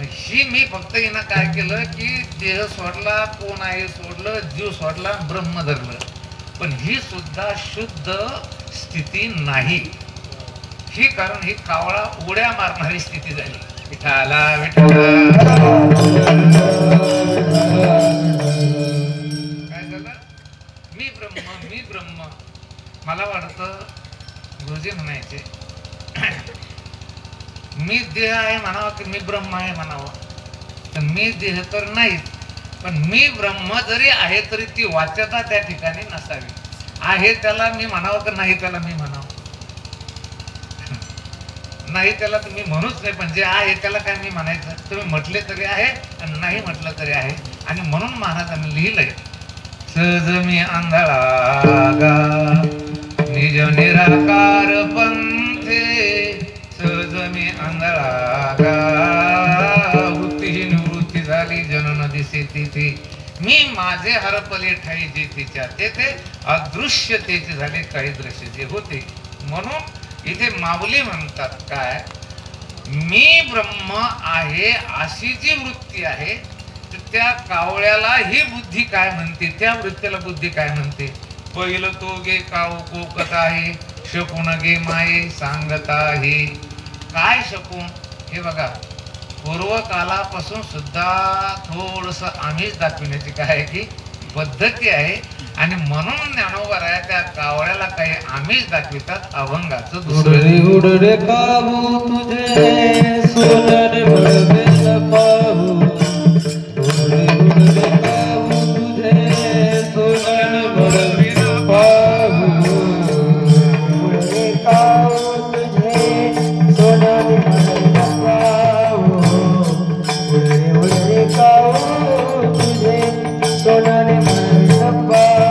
ही मी फक्त हिनं काय केलं की देह सोडला, कोण आहे सोडलं, जीव सोडला, ब्रह्म धरलं. पण ही सुद्धा शुद्ध स्थिती नाही. ही कारण ही कावळा उड्या मारणारी स्थिती झाली. विठाला विठाला काय झालं? मी ब्रह्म मी ब्रह्म. मला वाटतं गुरुजी म्हणायचे मी देह आहे म्हणावं की मी ब्रह्म आहे म्हणावं, तर मी देह तर नाहीच, पण मी ब्रह्म जरी आहे तरी ती वाच्यता त्या ठिकाणी नसावी. आहे त्याला मी म्हणावं तर नाही त्याला मी म्हणावं? नाही त्याला तुम्ही म्हणूच नाही, पण जे आहे त्याला काय मी म्हणायचं? तुम्ही म्हटले तरी आहे आणि नाही म्हटलं तरी आहे. आणि म्हणून महाराजांनी लिहिलंय सहज मी आंधळा गा निज निराकार पंथे, सहज मी आंधळा गा वृत्ती निवृत्ती झाली जनन दिसे तिथे, मी माझे हरपले ठाई जे तिच्या तेथे, अदृश्यतेचे झाले काही दृश्य जे होते. म्हणून इथे माऊली म्हणतात काय, मी ब्रह्म आहे अशी जी वृत्ती आहे, तर त्या कावळ्याला ही बुद्धी काय म्हणते, त्या वृत्तीला बुद्धी काय म्हणते? पहिलं तो गे काव कोकत आहे, शकून गे माये सांगत आहे. काय शकून? हे बघा, पूर्वकालापासून सुद्धा थोडस आम्हीच दाखविण्याची काय की पद्धती आहे. आणि म्हणून ज्ञानोबा त्या कावळ्याला काही आम्हीच दाखवितात अभंगाचं दुसरं. उडरे काबू तुझे सोनर बळवे न पाहू, उडरे काबू तुझे सोनर बळवे न पाहू, उडरे काबू तुझे सोनर बळवे न पाहू, उडरे काबू तुझे सोनर बळवे न पाहू.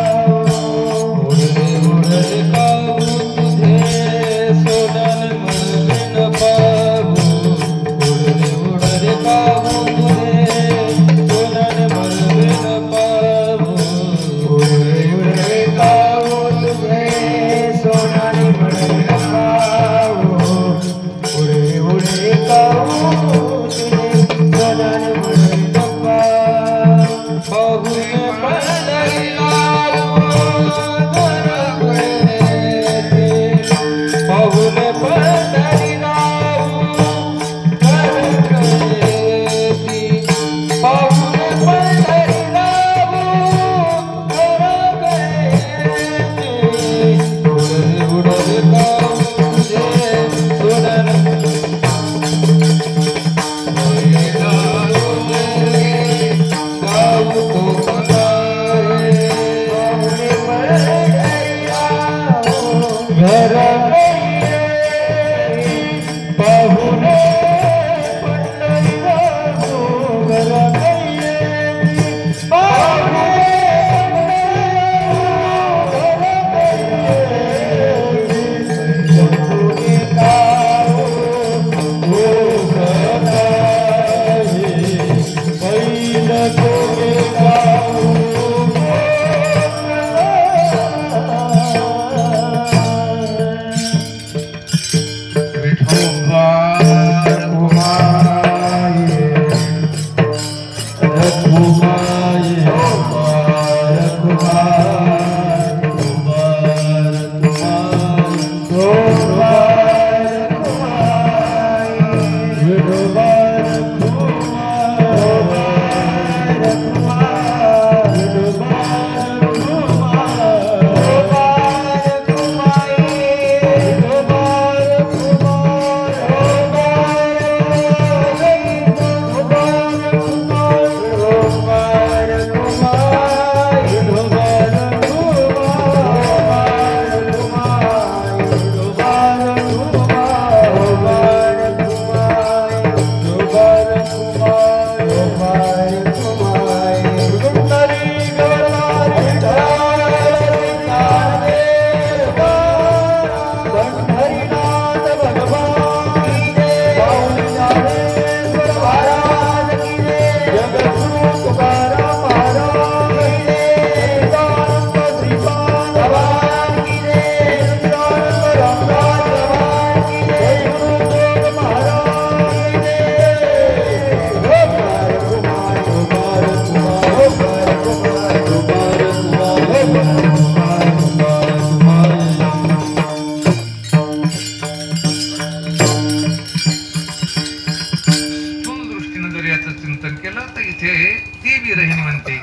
विरहिणी म्हणते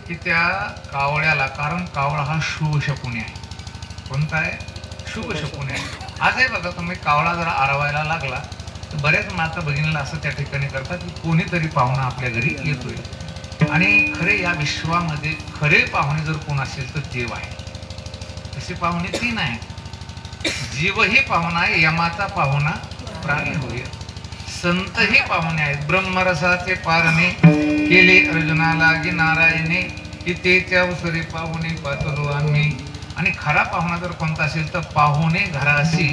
की त्या कावळ्याला, कारण कावळा हा शुभ शकुनी आहे. कोणता आहे? शुभ शकुनी आहे. आजही बघा तुम्ही, कावळा जर आरवायला लागला तर बऱ्याच माता भगिनीला असं त्या ठिकाणी करतात की कोणीतरी पाहुणा आपल्या घरी येतोय. आणि खरे या विश्वामध्ये खरे पाहुणे जर कोण असेल तर देव आहे. तसे पाहुणे तीन आहेत. जीवही पाहुणा आहे, यमाचा पाहुणा प्राणी होय, संतही पाहुणे आहेत. ब्रह्मरसाचे पारणे केले अर्जुनाला गी नारायणे, की तेच्या उसरे पाहुणे पातलो आम्ही. आणि खरा पाहुणा जर कोणता असेल तर पाहुणे घराशी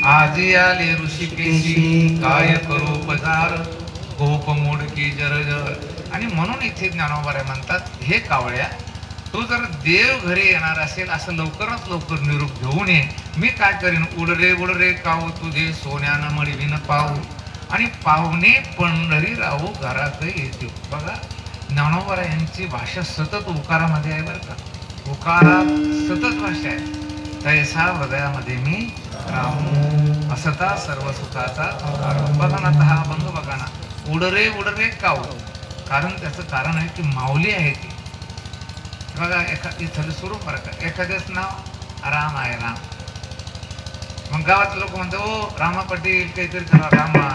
आजी आले ऋषिकेशी, काय करू पजार गोप मोडकी जरजर. आणि म्हणून इथे ज्ञानोबा म्हणतात, हे कावळ्या, तू जर देव घरी येणार असेल असं लवकरात लवकर निरूप घेऊन ये. मी काय करीन, उड रे काऊ तुझे सोन्यानं मळवीन पाहू. आणि पाहुणे पंढरी राहू घरात येते. बघा ज्ञानोबा यांची भाषा सतत उकारामध्ये आहे बरं का. उकारात सतत भाषा आहे. तैसा हृदयामध्ये मी राहू, असता सर्व सुखाचा. बघा ना, आता हा बंधू बघा ना, उड रे काऊ. कारण त्याचं कारण आहे की माऊली आहे ती. बघा इथलं स्वरूप बरं का, एखाद्याच नाव राम आहे, राम. मग गावात लोक म्हणतात, ओ रामा पाटील काहीतरी करा, रामा.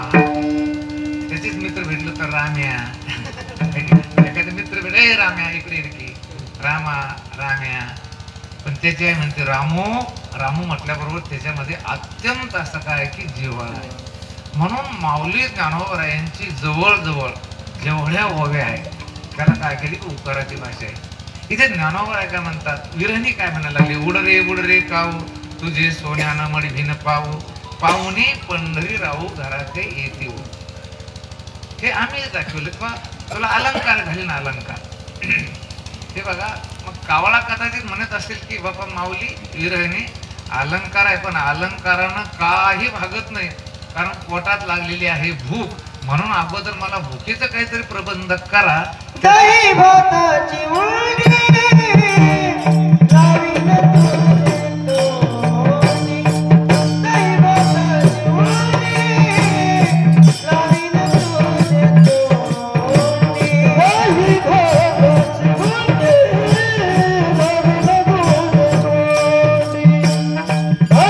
त्याचेच मित्र भेटलं तर राम्या. एखादे मित्र भेटले, राम्या इकडे की रामा, राम्या. पण त्याची आई म्हणते रामू. रामू म्हटल्याबरोबर त्याच्यामध्ये अत्यंत असं काय की जिव्हाळा आहे. म्हणून माऊली ज्ञानोबा यांची जवळ जेवढ्या ओव्या आहेत त्याला काय केली, उकाराची भाषा आहे. इथे ज्ञानोबा काय म्हणतात, विरहिणी काय म्हणायला लागली, उड रे काऊ तुझे सोन्यानं मळवीन पाहू, पाहुणे पंढरी राहू घरात येते. हे आम्ही दाखवलं. किंवा तुला अलंकार घालीन अलंकार. हे बघा, मग कावळा कदाचित म्हणत असेल की बाबा माऊली विरहिणी अलंकार आहे, पण अलंकारानं काही भागत नाही, कारण पोटात लागलेली आहे भूक. म्हणून अगोदर मला भुकेचं काहीतरी प्रबंध करा. दही भाताची उंडी लावीन तुझे तोंडी, दही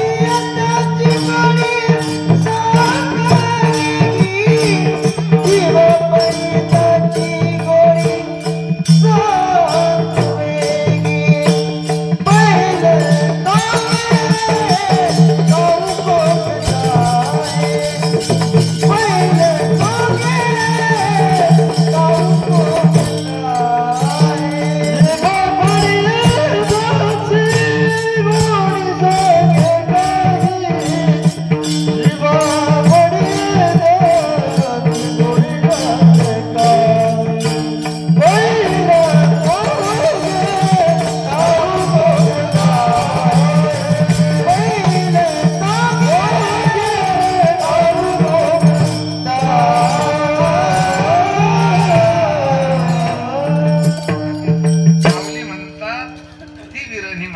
भाताची उंडी लावीन तुझे तोंडी, दही भाताची उंडी लावीन तुझे तोंडी, दही भाताची उंडी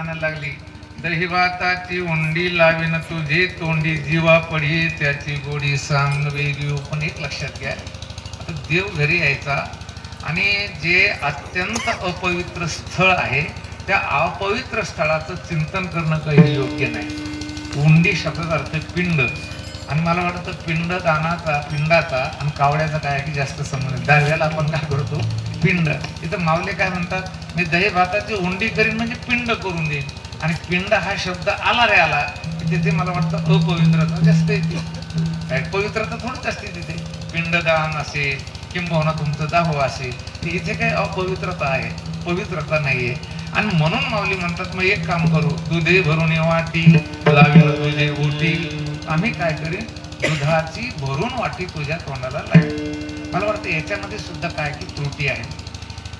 लावीन तुझे दहीभाताची उंडी लावीन तुझे तोंडी, जीवा पडी त्याची गोडी सांग वेगळी. पण एक लक्षात घ्या, आता देव घरी यायचा आणि जे अत्यंत अपवित्र स्थळ आहे त्या अपवित्र स्थळाचं चिंतन करणं काही योग्य नाही. उंडी शब्दाचा अर्थ पिंड, आणि मला वाटतं पिंडाचा आणि कावड्याचा काय की जास्त संबंध. दहाव्याला आपण काय करतो, पिंड. इथं माऊली काय म्हणतात, मी दही भाताची उंडी करीन म्हणजे पिंड करून देईन. आणि पिंड हा शब्द आला रे आला तिथे मला वाटतं अपवित्रता जास्त येते. पवित्रता थोडंच असते तिथे. पिंडदान असेल किंबहुना तुमचं दाहो असेल, इथे काय अपवित्रता आहे, पवित्रता नाहीये. आणि म्हणून माऊली म्हणतात, मग एक काम करू, दुधे भरून वाटी लावीन तुझे ओटी. आम्ही काय करीन, दुधाची भरून वाटी तुझ्या तोंडाला लावेल. मला वाटतं याच्यामध्ये सुद्धा काय की त्रुटी आहे.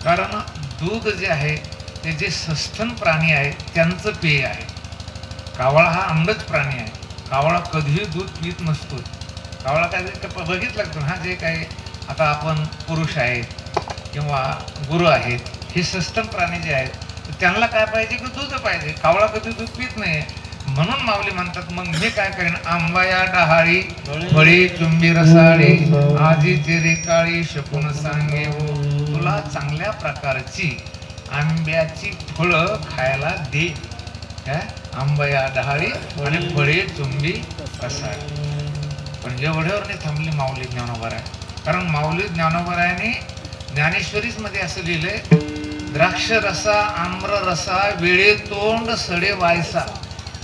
कारण दूध जे आहे ते जे सस्तन प्राणी आहे त्यांचं पेय आहे. कावळा हा अंडच प्राणी आहे. कावळा कधीही दूध पित नसतो. कावळा काय बघितलं लागतो हा, जे काही आता आपण पुरुष आहेत किंवा गुरु आहेत, हे सस्तन प्राणी जे आहेत त्यांना काय पाहिजे की दूध पाहिजे. कावळा कधी दूध पित नाही. म्हणून माऊली म्हणतात मग मी काय करेन, आंबाया डहाळी फळी चुंबी रसाळी आजीची रे काळी शकून सांगे हो, तुला चांगल्या प्रकारची आंब्याची फळं खायला दे. आंबाया डहाळी आणि फळे चुंबी रसाळी. पण एवढ्यावर नाही थांबली माऊली ज्ञानोबाराय. कारण माऊली ज्ञानोबारायाने ज्ञानेश्वरीच मध्ये असं लिहिलंय, द्राक्ष रसा आम्र रसा वेळे तोंड सडे वायसा,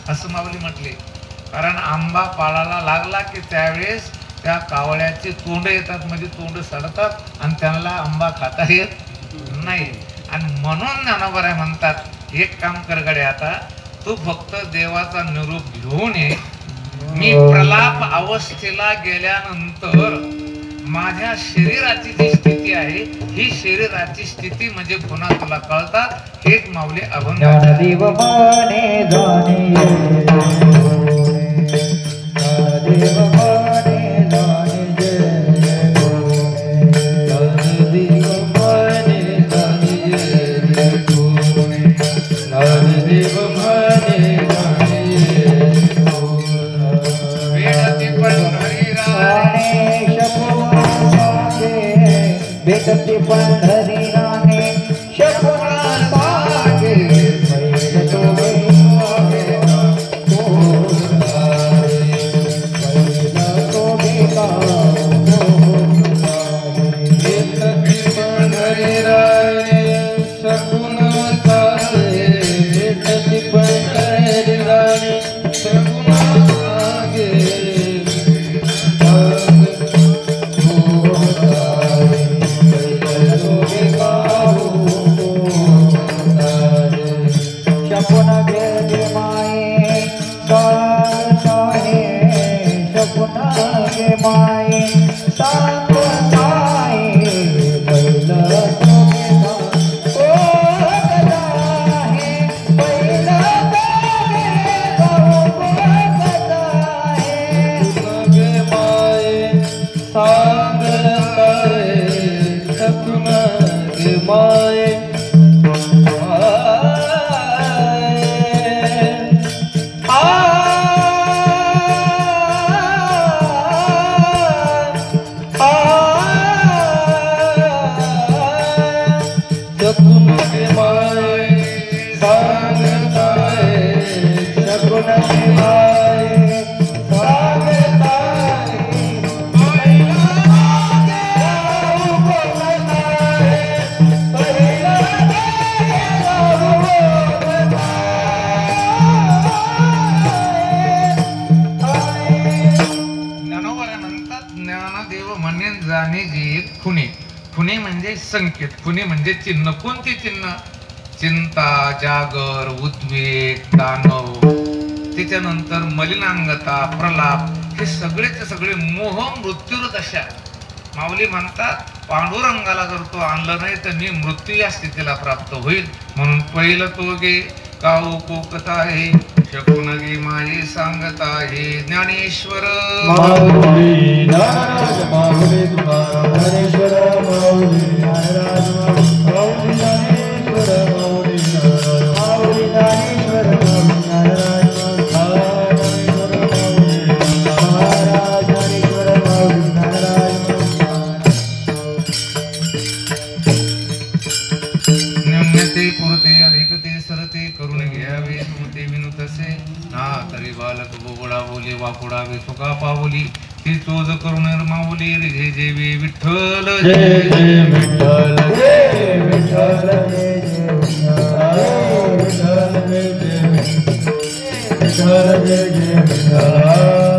असं माऊली म्हटले. कारण आंबा पाळाला लागला की त्यावेळेस त्या कावळ्याचे तोंड येतात, म्हणजे तोंड सडतात आणि त्यांना आंबा खाता येत नाही. आणि म्हणून ज्ञानोबाराय म्हणतात एक काम कर गडे, आता तू फक्त देवाचा निरूप घेऊन ये. मी प्रलाप अवस्थेला गेल्यानंतर माझ्या शरीराची जी स्थिती आहे, ही शरीराची स्थिती म्हणजे पुन्हा तुला कळतात. हेच माऊली अभंग. ज्ञानदेव माने जाणे, ज्ञानदेव माने जाणे जय बोले, ज्ञानदेव माने जाणे जय बोले, ज्ञानदेव माने जाणे जय बोले. वेडती पंढरी राणे शकुना सागे, वेडती पंढरी राणे शकुना सागे, बैल तोगे गावे गोसावे, बैल तोगे गावे गोसावे. वेडती पंढरी राणे शकुना सागे, वेडती पंढरी राणे शकुना सागे, शकुन गे माये साहे, शकुन गे माये साहे, बैल तोगे ओ गदा है, बैल तोगे गदा है. गे माये साहे, शकुन गे माये खुणे. खुणे म्हणजे संकेत, खुणे म्हणजे चिन्ह. कोणते चिन्ह? चिंता, जागर, उद्वेग, दानव, त्याच्यानंतर मलिनांगता, प्रलाप, हे सगळेचे सगळे मोह मृत्यूदशा. माऊली म्हणतात पांडुरंगाला जर तो आणलं नाही तर मी मृत्यू या स्थितीला प्राप्त होईल. म्हणून पहिलं तो गे काऊ कोकता आहे, शकून गे माये सांगत आहे ज्ञानेश्वर. माऊली ज्ञानराज माऊली तुकाराम ज्ञानेश्वर, माऊली ज्ञानराज माऊली ज्ञानेश्वर, माऊली ज्ञानराज माऊली ज्ञानेश्वर, माऊली ज्ञानराज महाराज ज्ञानेश्वर, माऊली ज्ञानराज. न्यूनते पुरते अधिकते सरते करून घ्यावे सुमते विनुतसे. ना तरी बालक बोबडा बोले वाकुडावे सुका पावली, ती चोज करून माऊली रे जेवे विठ्ठल जय जय विठ्ठल, जय विठ्ठल, जय जय विठ्ठल, विठ्ठल जय जय विठ्ठल, जय जय विठ्ठल.